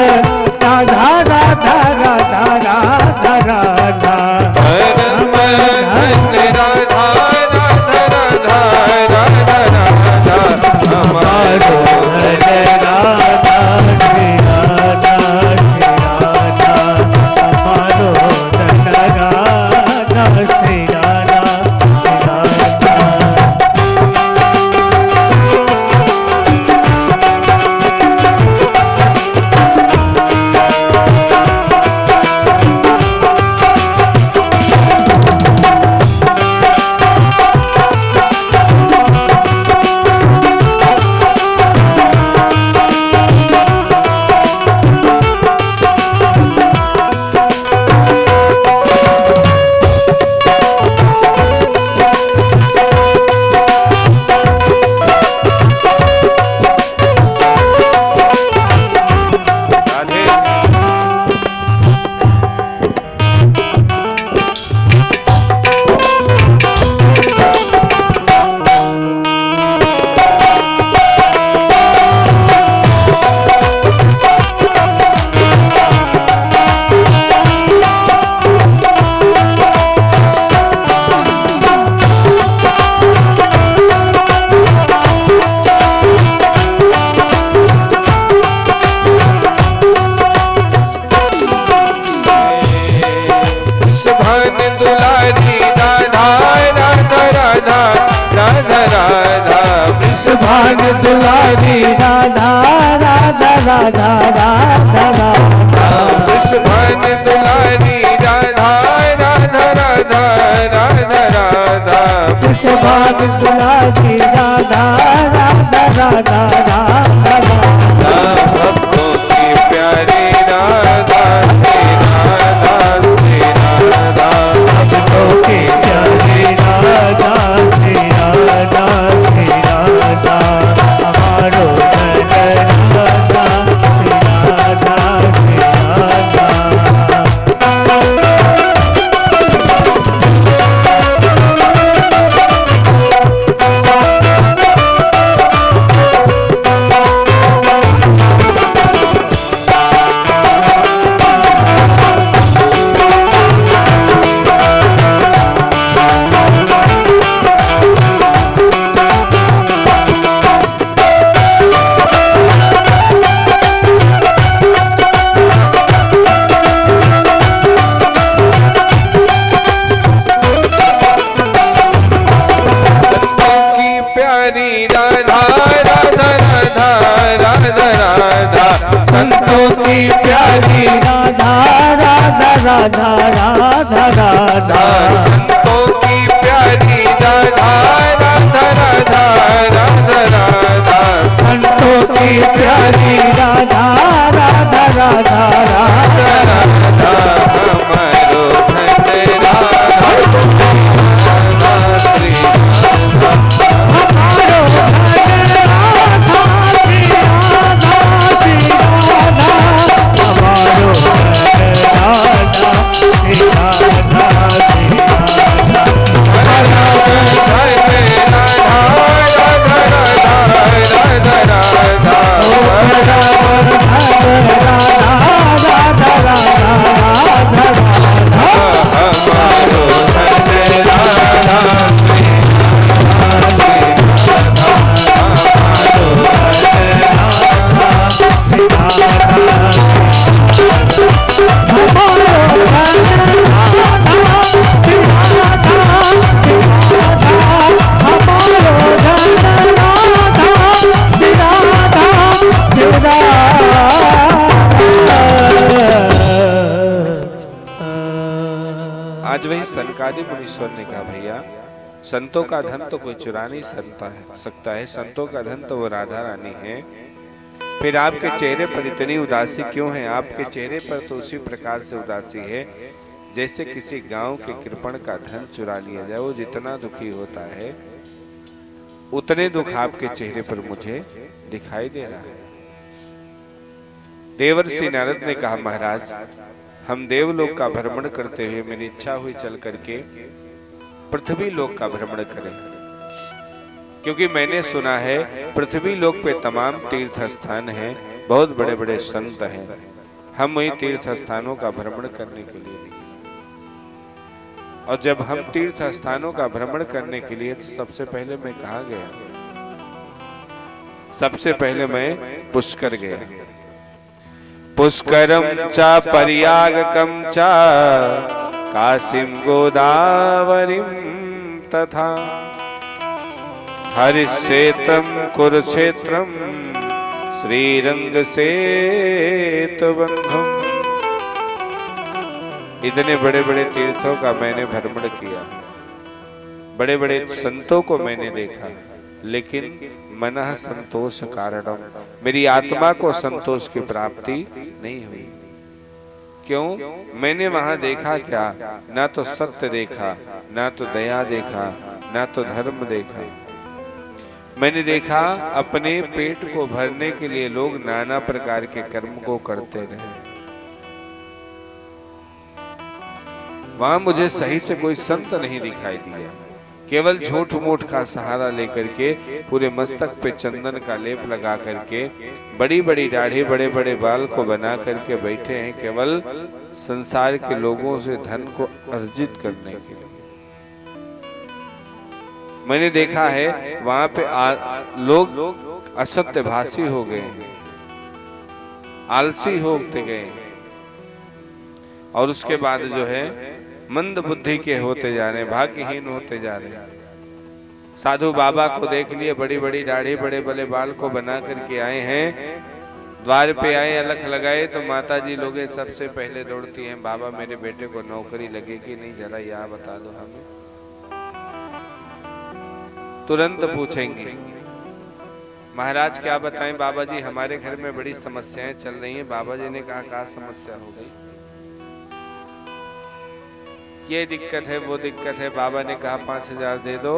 राधा राधा राधा राधा राधा, परम धन राधा राधा राधा राधा राधा, हमारो धन राधा श्री राधा श्री राधा, हमारो धन राधा श्री राधा श्री राधा। भाग दुलारी राधा राधा राधा राधा राधा, भाग दुलारी राधा राधा राधा राधा राधा, भाग दुलारी राधा राधा राधा राधा राधा, भक्तों की प्यारी राधा श्री राधा श्री राधा, भक्तों की प्यारी राधा श्री राधा श्री राधा, हमारो धन राधा श्री राधा श्री राधा। संतों की प्यारी राधा राधा राधा राधा राधा, संतों की प्यारी राधा राधा राधा राधा राधा, संतों की प्यारी राधा राधा राधा राधा राधा, हमारो धन राधा श्री राधा, हमारो धन राधा श्री राधा श्री राधा, हमारो धन राधा श्री राधा श्री राधा, हमारो धन राधा राधा राधा शौनकादि मुनीश्वर ने कहा, भैया संतों का धन तो कोई चुरा नहीं सकता है, संतों का धन तो वो राधा रानी है। फिर आपके चेहरे पर इतनी उदासी क्यों है? आपके चेहरे पर तो उसी प्रकार से उदासी है जैसे किसी गांव के कृपण का धन चुरा लिया जाए। वो जितना दुखी होता है उतने दुख आपके चेहरे पर मुझे दिखाई दे रहा है। देवर्षि नारद ने कहा, महाराज हम देवलोक का भ्रमण करते हुए मेरी इच्छा हुई चल करके पृथ्वी लोक का भ्रमण करें, क्योंकि मैंने सुना है पृथ्वी लोक पे तमाम तीर्थ स्थान हैं, बहुत बड़े बड़े संत हैं। हम वही तीर्थ स्थानों का भ्रमण करने के लिए निकले। और जब हम तीर्थ स्थानों का भ्रमण करने के लिए तो सबसे पहले मैं कहाँ गया? सबसे पहले मैं पुष्कर गया। पुष्करम चा पर्यागकम चा काशीम गोदावरीम तथा हरिक्षेत्रम कुरुक्षेत्रम श्रीरंग सेतुबंधुम। इतने बड़े बड़े तीर्थों का मैंने भ्रमण किया, बड़े बड़े संतों को मैंने देखा, लेकिन मनः संतोष कारणम, मेरी आत्मा को संतोष की प्राप्ति नहीं हुई। क्यों? मैंने वहां देखा क्या? ना तो सत्य देखा, ना तो दया देखा, ना तो धर्म देखा। मैंने देखा अपने पेट को भरने के लिए लोग नाना प्रकार के कर्म को करते रहे। वहां मुझे सही से कोई संत नहीं दिखाई दिया। केवल झूठ मूठ का सहारा लेकर के, पूरे मस्तक पे चंदन का लेप लगा करके, बड़ी बड़ी दाढ़ी, बड़े बड़े बाल को बना करके बैठे हैं, केवल संसार के लोगों से धन को अर्जित करने के लिए। मैंने देखा है वहां पे लोग असत्यभाषी हो गए, आलसी होते गए, और उसके बाद जो है मंद बुद्धि के होते जा रहे, भाग्यहीन होते जा रहे। साधु बाबा को देख लिए, बड़ी बड़ी दाढ़ी, बड़े बड़े बाल को बना करके आए हैं, द्वार पे आए, अलख लगाए तो माता जी लोग सबसे पहले दौड़ती हैं, बाबा मेरे बेटे को नौकरी लगेगी नहीं, जरा यह बता दो हमें। तुरंत पूछेंगे, महाराज क्या बताएं बाबा जी, हमारे घर में बड़ी समस्याएं चल रही हैं। बाबा जी ने कहा, क्या समस्या हो गई? ये दिक्कत है, वो दिक्कत है। बाबा ने कहा 5000 दे दो,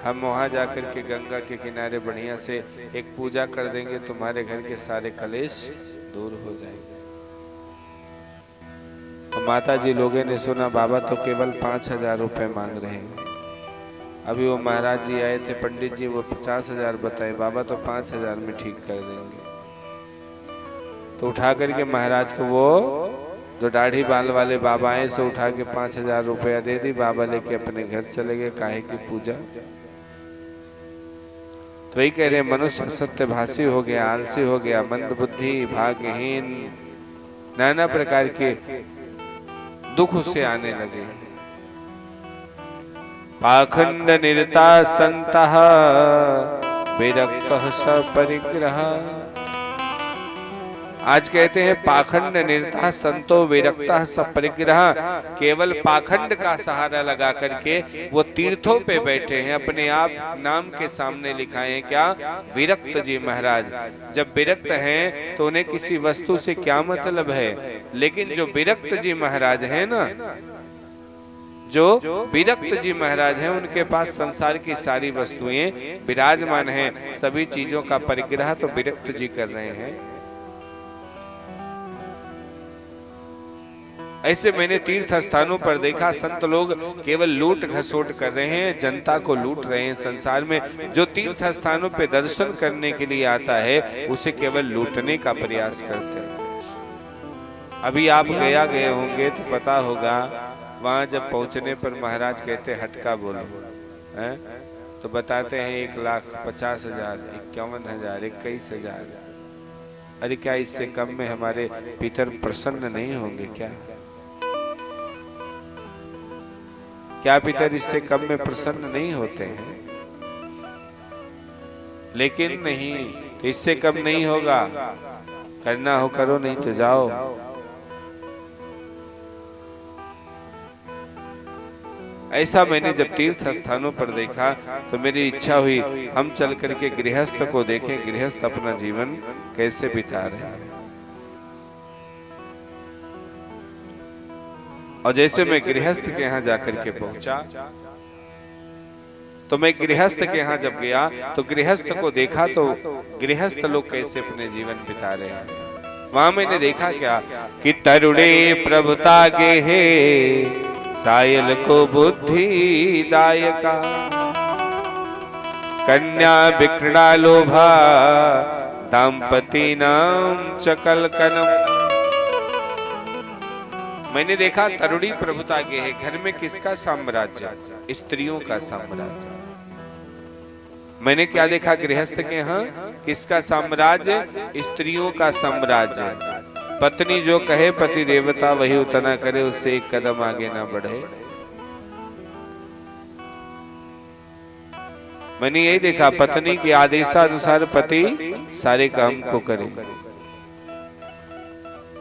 हम वहां जाकर के गंगा के किनारे बढ़िया से एक पूजा कर देंगे, तुम्हारे घर के सारे कलेश दूर हो जाएंगे। तो माता जी लोगों ने सुना बाबा तो केवल 5000 रुपए मांग रहे हैं। अभी वो महाराज जी आए थे, पंडित जी, वो 50,000 बताए, बाबा तो 5,000 में ठीक कर देंगे। तो उठा करके महाराज को वो जो दाढ़ी बाल वाले बाबा आए से उठा के 5,000 रुपया दे दी। बाबा लेके अपने घर चले गए। काहे की पूजा? तो वही कह रहे, मनुष्य सत्यभाषी हो गया, आलसी हो गया, मंद बुद्धि, भाग्यहीन, नाना प्रकार के दुख उसे आने लगे। पाखंड निरता संतः विरक्तः सपरिग्रह। आज कहते हैं पाखंड निरता संतो विरक्तः सपरिग्रह। केवल पाखंड का सहारा लगा करके वो तीर्थों पे बैठे हैं। अपने आप नाम के सामने लिखाए हैं क्या? विरक्त जी महाराज। जब विरक्त हैं तो उन्हें किसी वस्तु से क्या मतलब है, लेकिन जो विरक्त जी महाराज हैं ना, जो विरक्त जी महाराज हैं, उनके पास संसार की सारी वस्तुएं विराजमान हैं। सभी चीजों का परिग्रह तो विरक्त जी कर रहे हैं। ऐसे मैंने तीर्थ स्थानों पर देखा, संत लोग केवल लूट घसोट कर रहे हैं, जनता को लूट रहे हैं। संसार में जो तीर्थ स्थानों पे दर्शन करने के लिए आता है उसे केवल लूटने का प्रयास करते हैं। अभी आप गया गए होंगे तो पता होगा, वहां जब पहुंचने पर महाराज कहते हटका बोलो है? तो बताते हैं 1,50,000, 51,000, 21,000। अरे क्या इससे कम में हमारे पितर प्रसन्न नहीं होंगे क्या? क्या पितर इससे कम में प्रसन्न नहीं होते हैं? लेकिन नहीं, तो इससे कम नहीं होगा। करना हो करो, नहीं तो जाओ। ऐसा मैंने जब तीर्थ स्थानों पर देखा तो मेरी इच्छा हुई हम चल करके गृहस्थ को देखें, गृहस्थ अपना जीवन कैसे बिता रहे हैं। और जैसे मैं गृहस्थ के यहाँ जाकर के पहुंचा तो मैं गृहस्थ के यहाँ जब गया तो गृहस्थ को देखा तो गृहस्थ लोग कैसे अपने जीवन बिता रहे हैं। वहां मैंने देखा क्या कि तरुणे प्रभुता गे हे सायल को बुद्धि दायका, कन्या विक्रणा लोभा दाम्पति नाम चकल कनम। मैंने देखा तरुणी प्रभुता गे है, घर में किसका साम्राज्य? स्त्रियों का साम्राज्य। मैंने क्या देखा गृहस्थ के यहाँ? किसका साम्राज्य? स्त्रियों का साम्राज्य। पत्नी जो कहे पति देवता वही उतना करे, उससे एक कदम आगे ना बढ़े। मैंने यही देखा पत्नी के आदेशानुसार पति सारे काम को करे।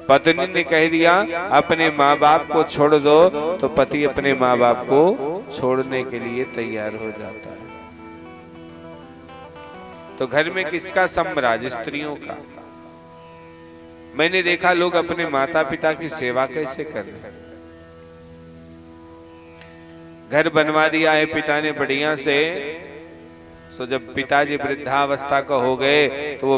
पत्नी ने कह दिया अपने माँ बाप को छोड़ दो तो पति अपने माँ बाप को छोड़ने के लिए तैयार हो जाता है। तो घर में किसका साम्राज्य? स्त्रियों का। मैंने देखा लोग अपने माता पिता की सेवा कैसे कर रहे हैं। घर बनवा दिया है पिता ने बढ़िया से, तो जब पिताजी वृद्धावस्था का हो गए तो वो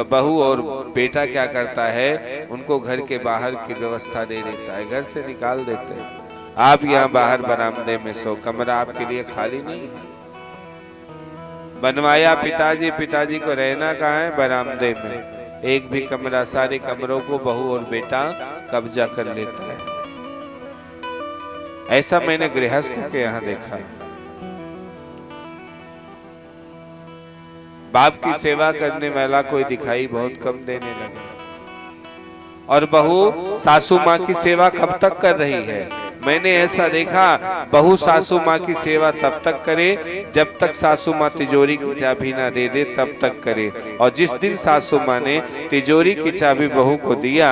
बहू और बेटा क्या करता है, उनको घर के बाहर की व्यवस्था दे देता है, घर से निकाल देते हैं। आप यहाँ बाहर बरामदे में सो, कमरा आपके लिए खाली नहीं है। बनवाया पिताजी, पिताजी को रहना कहाँ है? बरामदे में। एक भी कमरा, सारे कमरों को बहू और बेटा कब्जा कर लेता है। ऐसा मैंने गृहस्थ के यहाँ देखा। बाप की सेवा करने वाला कोई दिखाई बहुत कम देने लगा। और बहू सासू माँ की सेवा कब तक कर रही है? मैंने ऐसा देखा बहू सासू माँ की सेवा तब तक करे जब तक सासू माँ तिजोरी की चाबी ना दे दे, तब तक करे। और जिस दिन सासू माँ ने तिजोरी की चाबी बहू को दिया,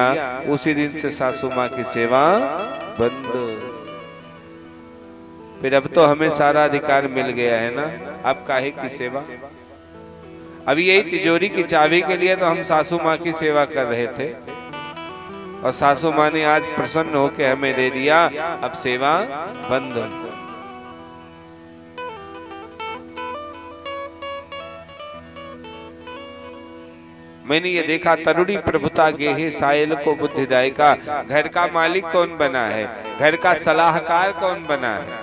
उसी दिन से सासू माँ की सेवा बंद। फिर अब तो हमें सारा अधिकार मिल गया है ना, अब काहे की सेवा? अभी यही तिजोरी की चाबी के लिए तो हम सासू माँ की सेवा कर रहे थे, और सासू माँ ने आज प्रसन्न होकर हमें दे दिया, अब सेवा बंद। मैंने ये देखा तरुणी प्रभुता गेहे सायल को बुद्धिदायका। घर का मालिक कौन बना है? घर का सलाहकार कौन बना है?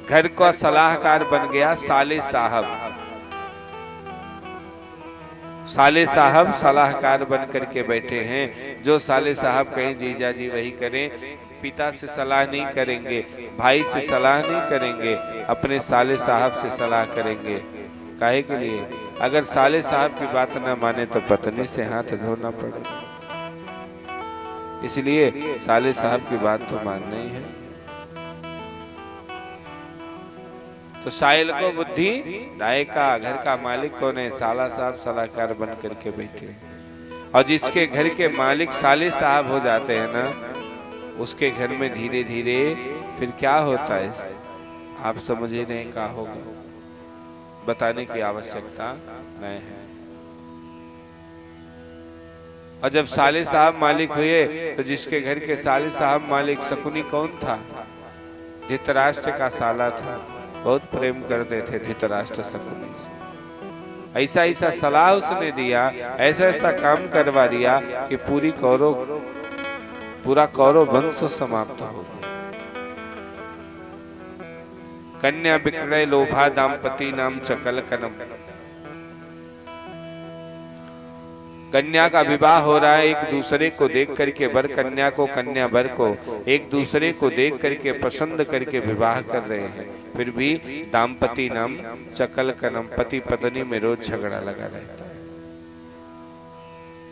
घर का सलाहकार बन गया साले साहब। साले साहब सलाहकार बन करके बैठे हैं। जो साले साहब कहें जीजा जी वही करें, पिता से सलाह नहीं करेंगे, भाई से सलाह नहीं करेंगे, अपने साले साहब से सलाह करेंगे। काहे के लिए? अगर साले साहब की बात ना माने तो पत्नी से हाथ धोना पड़ेगा। इसलिए साले साहब की बात तो मानना ही है। तो सायल को बुद्धि दायका, घर का मालिक कौन है? साला साहब सलाहकार बन करके बैठे। और जिसके घर के मालिक साले साहब हो जाते हैं ना, उसके घर में धीरे धीरे फिर क्या होता है आप समझ ही नहीं, क्या होगा बताने की आवश्यकता नहीं है। और जब साले साहब मालिक हुए तो जिसके घर के साले साहब मालिक शकुनी कौन था? धृतराष्ट्र का साला था। बहुत प्रेम करते थे धृतराष्ट्र शकुनी से। ऐसा ऐसा सलाह उसने दिया, ऐसा ऐसा काम करवा दिया कि पूरा कौरव वंश समाप्त हो गया। कन्या विक्रय लोभा दाम्पति नाम चकल कनम। कन्या का विवाह हो रहा है, एक दूसरे को देख करके वर कन्या को, कन्या वर को एक दूसरे को देख करके पसंद करके विवाह कर रहे हैं। फिर भी दाम्पति नाम चकल कनम, पति पत्नी में रोज झगड़ा लगा रहता है।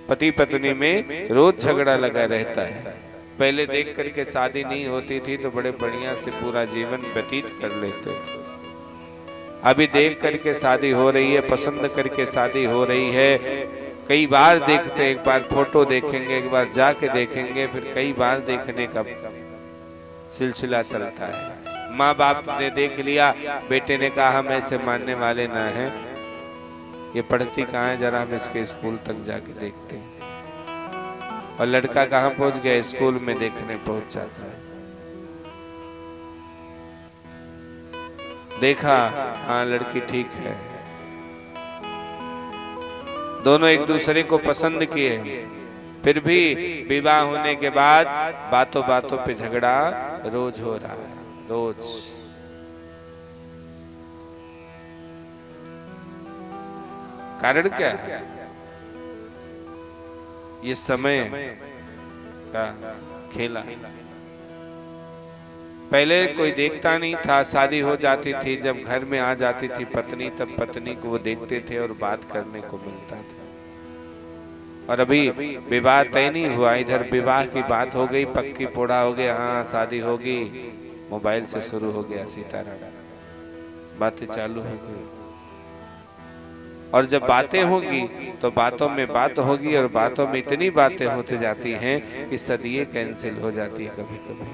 पति पत्नी में रोज झगड़ा लगा रहता है। पहले देख करके शादी नहीं होती थी तो बड़े बढ़िया से पूरा जीवन व्यतीत कर लेते। अभी देख करके शादी हो रही है, पसंद करके शादी हो रही है। कई बार देखते, एक बार फोटो देखेंगे, एक बार जाके देखेंगे, फिर कई बार देखने का सिलसिला चलता है। माँ बाप ने देख लिया, बेटे ने कहा हम ऐसे मानने वाले ना हैं, ये पढ़ती कहाँ है, जरा हम इसके स्कूल तक जाके देखते हैं। और लड़का कहाँ पहुंच गया, स्कूल में देखने पहुंच जाता है। देखा, हाँ लड़की ठीक है। दोनों एक दूसरे को पसंद किए, फिर भी विवाह होने के बाद बातों बातों पे झगड़ा रोज हो रहा है, रोज। कारण क्या है? ये समय का खेला। पहले कोई देखता नहीं था, शादी हो जाती थी, जब घर में आ जाती थी पत्नी, तब पत्नी को वो देखते थे और बात करने को मिलता था। और अभी विवाह तय नहीं हुआ, इधर विवाह की बात हो गई, पक्की पोड़ा हो गया, हाँ शादी होगी, मोबाइल से शुरू हो गया सीताराम, बातें चालू हो गई। और जब बातें होगी तो बातों में बात होगी, और बातों में इतनी बातें होती जाती हैं कि सदिये कैंसिल हो जाती है कभी कभी।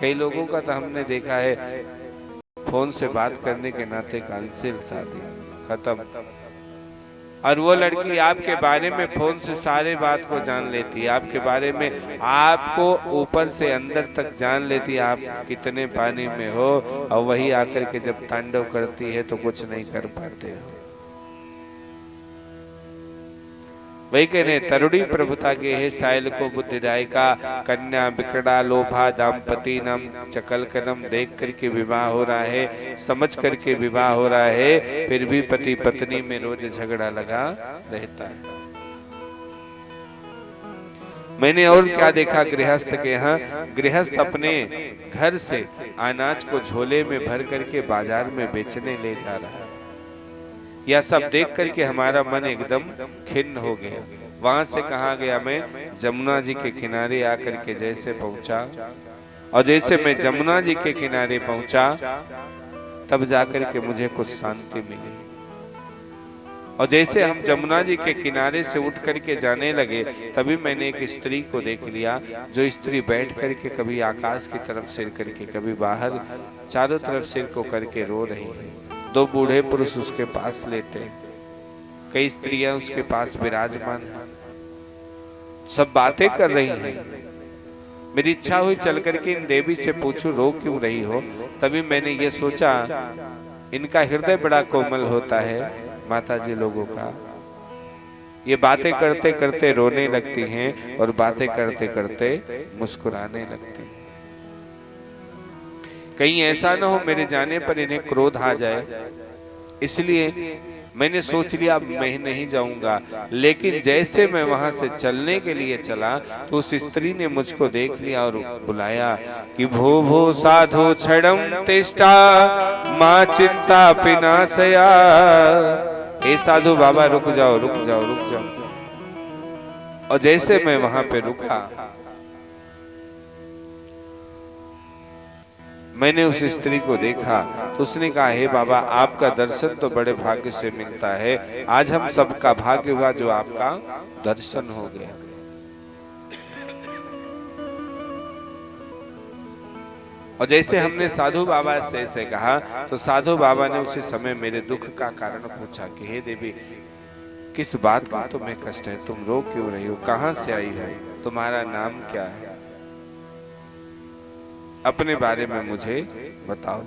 कई लोगों का तो हमने देखा है, फोन से बात करने के नाते कैंसिल, शादी खत्म। और वो लड़की आपके बारे में फोन से सारे बात को जान लेती है, आपके बारे में आपको ऊपर से अंदर तक जान लेती है, आप कितने पानी में हो, और वही आकर के जब तांडव करती है तो कुछ नहीं कर पाते हो। वही कहने, तरुणी प्रभुता के हे सायल को बुद्धिदायिका, कन्या बिकड़ा लोभा दाम्पति नम चकलकनम। देख करके विवाह हो रहा है, समझ करके विवाह हो रहा है, फिर भी पति पत्नी में रोज झगड़ा लगा रहता है। मैंने और क्या देखा गृहस्थ के यहाँ, गृहस्थ अपने घर से अनाज को झोले में भर करके बाजार में बेचने ले जा रहा है। यह सब देख करके हमारा मन एकदम खिन्न हो गया। वहां से कहा गया, मैं जमुना जी के किनारे आकर के जैसे पहुंचा, और जैसे मैं जमुना जी के किनारे पहुंचा तब जाकर के मुझे कुछ शांति मिली। और जैसे हम जमुना जी के किनारे से उठ करके जाने लगे, तभी मैंने एक स्त्री को देख लिया, जो स्त्री बैठ करके कभी आकाश की तरफ सिर करके, कभी बाहर चारों तरफ सिर को करके रो रही है। दो बूढ़े पुरुष उसके पास लेटे, कई स्त्रियां उसके पास विराजमान हैं, सब बातें कर रही हैं। मेरी इच्छा हुई चल करके इन देवी से पूछूं रो क्यों रही हो। तभी मैंने ये सोचा, इनका हृदय बड़ा कोमल होता है माता जी लोगों का, ये बातें करते करते रोने लगती हैं और बातें करते करते मुस्कुराने लगती हैं। कहीं ऐसा ना हो मेरे जाने पर इन्हें क्रोध आ जाए, इसलिए मैंने सोच लिया अब मैं नहीं जाऊंगा। लेकिन जैसे मैं वहां से चलने के लिए चला तो उस स्त्री ने मुझको देख लिया और बुलाया कि भो भो साधु छड़म तिष्ठा मां चिंता पिनाशया। ए साधु बाबा रुक जाओ रुक जाओ रुक जाओ। और जैसे मैं वहां पे रुका, मैंने उस स्त्री को देखा तो उसने कहा, हे बाबा आपका दर्शन तो बड़े भाग्य से मिलता है, आज हम सबका भाग्य हुआ जो आपका दर्शन हो गया। और जैसे हमने साधु बाबा से ऐसे कहा तो साधु बाबा ने उसी समय मेरे दुख का कारण पूछा कि हे देवी, किस बात का तुम्हें कष्ट है, तुम रो क्यों रही हो, कहां से आई है, तुम्हारा नाम क्या है, अपने बारे में मुझे बताओ।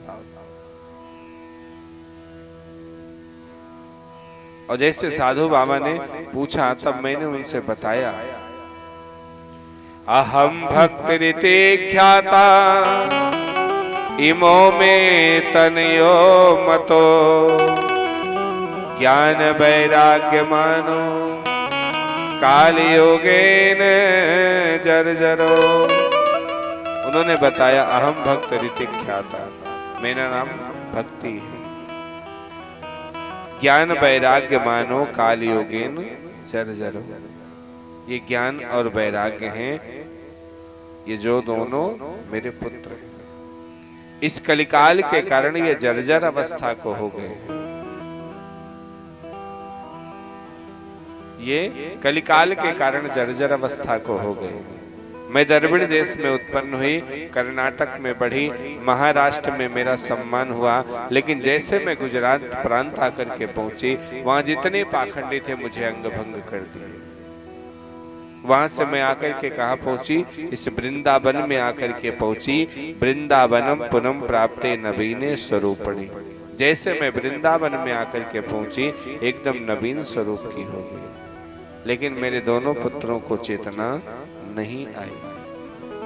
और जैसे साधु बाबा ने पूछा तब मैंने उनसे बताया, अहम भक्तिरिते ख्याता इमो में तनयो मतो ज्ञान वैराग्य मानो काल योगेन जर्जरो। उन्होंने बताया, अहम भक्त ऋतिक ख्याता, मेरा नाम भक्ति है, ज्ञान वैराग्य मानो काल योगेन जर्जरो। ये ज्ञान और वैराग्य हैं, ये जो दोनों मेरे पुत्र हैं, इस कलिकाल के कारण ये जर्जर अवस्था को हो गए। ये कलिकाल के कारण जर्जर अवस्था को हो गए। मैं द्रविड़ देश में उत्पन्न हुई, कर्नाटक में बढ़ी, महाराष्ट्र में मेरा सम्मान हुआ, लेकिन जैसे मैं गुजरात प्रांत आकर के पहुंची, वहां जितने पाखंडी थे मुझे अंगभंग कर दिए। वहां से मैं आकर के कहा पहुंची, इस वृंदावन में आकर के पहुंची, वृंदावनम पुनम प्राप्ते नवीने स्वरूपणी। जैसे मैं वृंदावन में आकर के पहुंची, एकदम नवीन स्वरूप की हो गई, लेकिन मेरे दोनों पुत्रों को चेतना नहीं आई।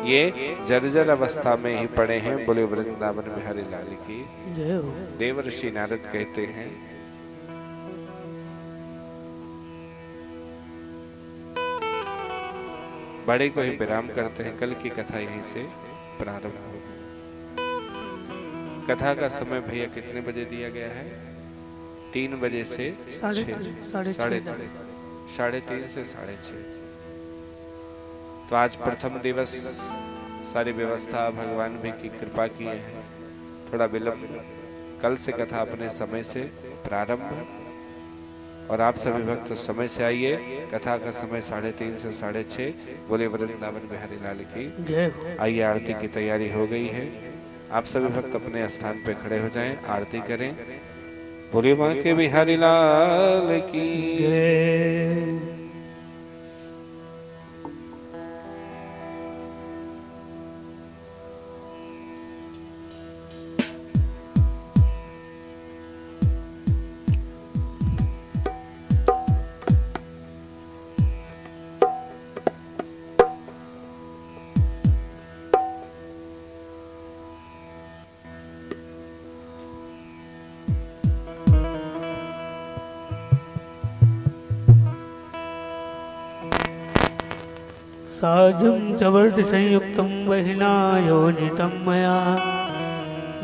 ये जर्जर अवस्था में ही पड़े हैं। बोले वृंदावन बिहारी लाल की जय हो। देवर्षि नारद कहते हैं, बड़े को ही विराम करते हैं। कल की कथा यहीं से प्रारंभ होगी। कथा का समय भैया कितने बजे दिया गया है? 3 बजे से 3:30 से 6:30। तो आज प्रथम दिवस, सारी व्यवस्था भगवान भी की कृपा किए हैं, थोड़ा विलंब। कल से कथा अपने समय से प्रारंभ, और आप सभी भक्त समय से आइए। कथा का समय 3:30 से 6:30। बोले वृंदावन बिहारी लाल की जय। आइए, आरती की तैयारी हो गई है। आप सभी भक्त अपने स्थान पे खड़े हो जाएं, आरती करें। बोले मां के बिहारी लाल की जय। साजं चवर्ति संयुक्तं वहिना योजितं मया,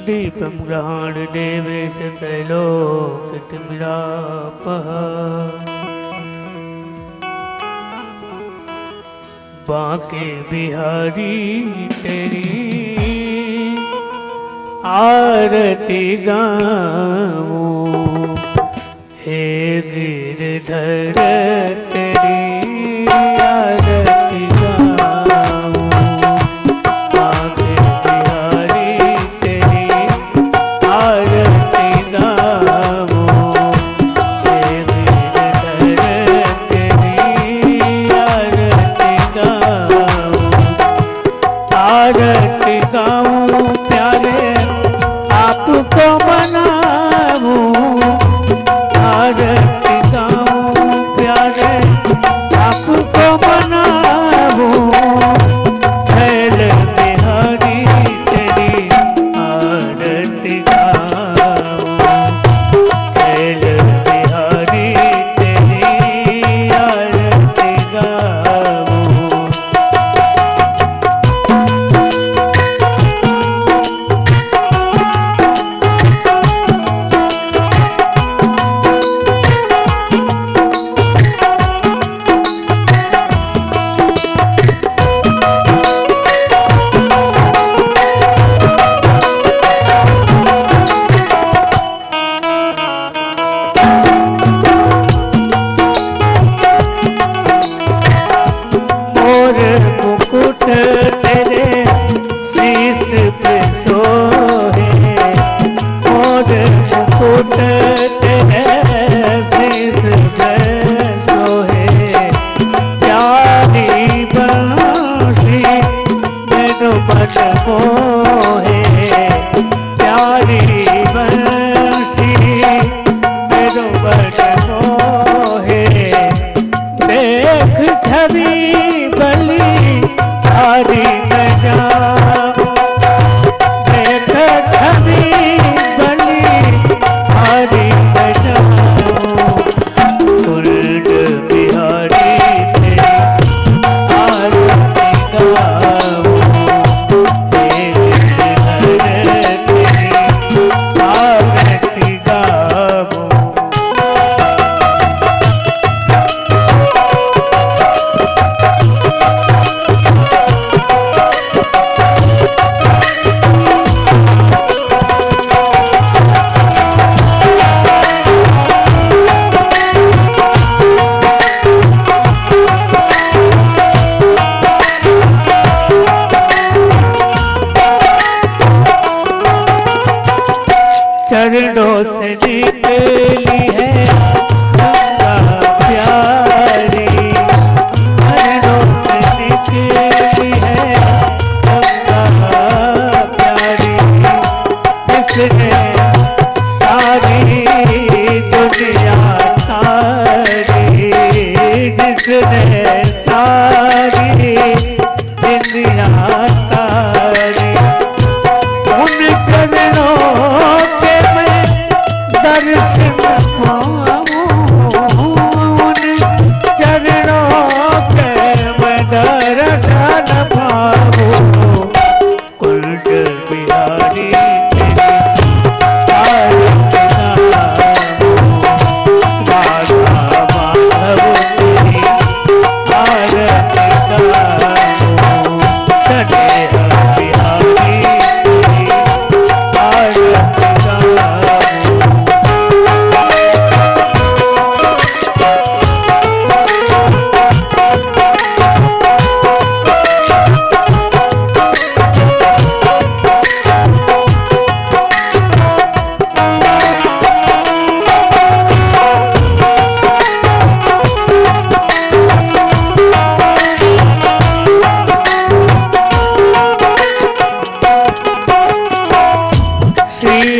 दीपं ग्रहाण देवेश त्रैलोक्यतिमिरापः। बांके बिहारी तेरी आरती गाऊं, हे गिरधर तेरी आरती गाऊं। बांके बिहारी तेरी आरती गाऊं, हे गिरधर तेरी आरती गाऊं। आरती गाऊं प्यारे आपको मनाऊं, आरती गाऊं प्यारे आपको मनाऊं। फैल बिहारी तेरी आरती गाऊं, फैल बिहारी तेरी आरती गाऊं। मोर मुकुट तेरे शीश पे सोहे, मोर मुकुट तेरे शीश पे सोहे। प्यारी बंसी मेरे मन मोहे, प्यारी बंसी मेरे मन मोहे। देख छवि बली हरी नजा, देख छवि बली हरी नजा। कुंड बिहारी तेरी आरती गाऊं, हे गिरधर तेरी आरती गाऊं। रे सारी दुनिया तारी, उन चरणों के मैं दर्शन पाऊं, उन चरणों के मैं दर्शन पाऊं। कुंज बिहारी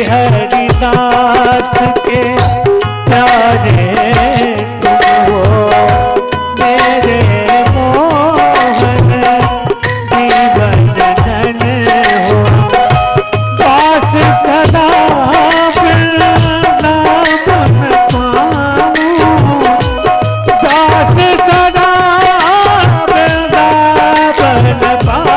हरिनाथ के प्यारे तुम हो, मेरे मोहन जीवन धन हो। पास सदा वृंदावन पाऊं, पास सदा वृंदावन पाऊं।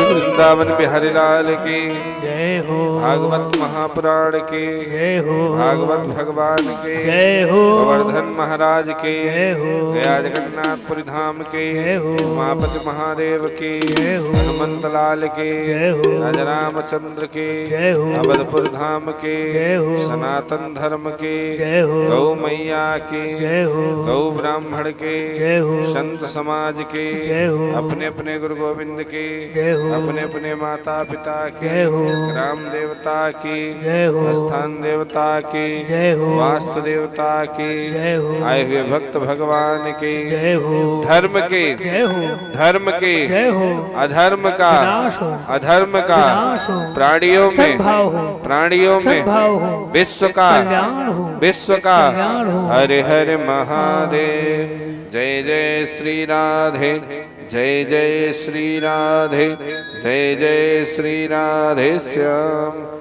वृंदावन बिहारी लाल की जय हो, भागवत महापुराण की जय हो, भागवत भगवान के जय हो, गोवर्धन महाराज के जय हो, गया जगन्नाथपुरी धाम के जय हो, उमापति महादेव की जय हो, हनुमंत लाल के जय हो, राजा रामचंद्र के जय हो, अवधपुर धाम के जय हो, सनातन धर्म के जय हो, गौ मैया के जय हो, गौ ब्राह्मण के जय हो, संत समाज के जय हो, अपने अपने गुरु गोविंद के जय हो, अपने अपने माता पिता के जय हो, ग्राम देवता की जय हो, स्थान देवता की जय हो, वास्तु देवता की जय हो, आए हुए भक्त भगवान के जय हो, धर्म के जय हो, धर्म के जय हो, अधर्म का विनाश हो, अधर्म का विनाश हो, प्राणियों में सद्भाव हो, प्राणियों में सद्भाव हो, विश्व का कल्याण हो, विश्व का कल्याण हो। हरे हरे महादेव। जय जय श्री राधे, जय जय श्री राधे, जय जय श्री राधे श्याम।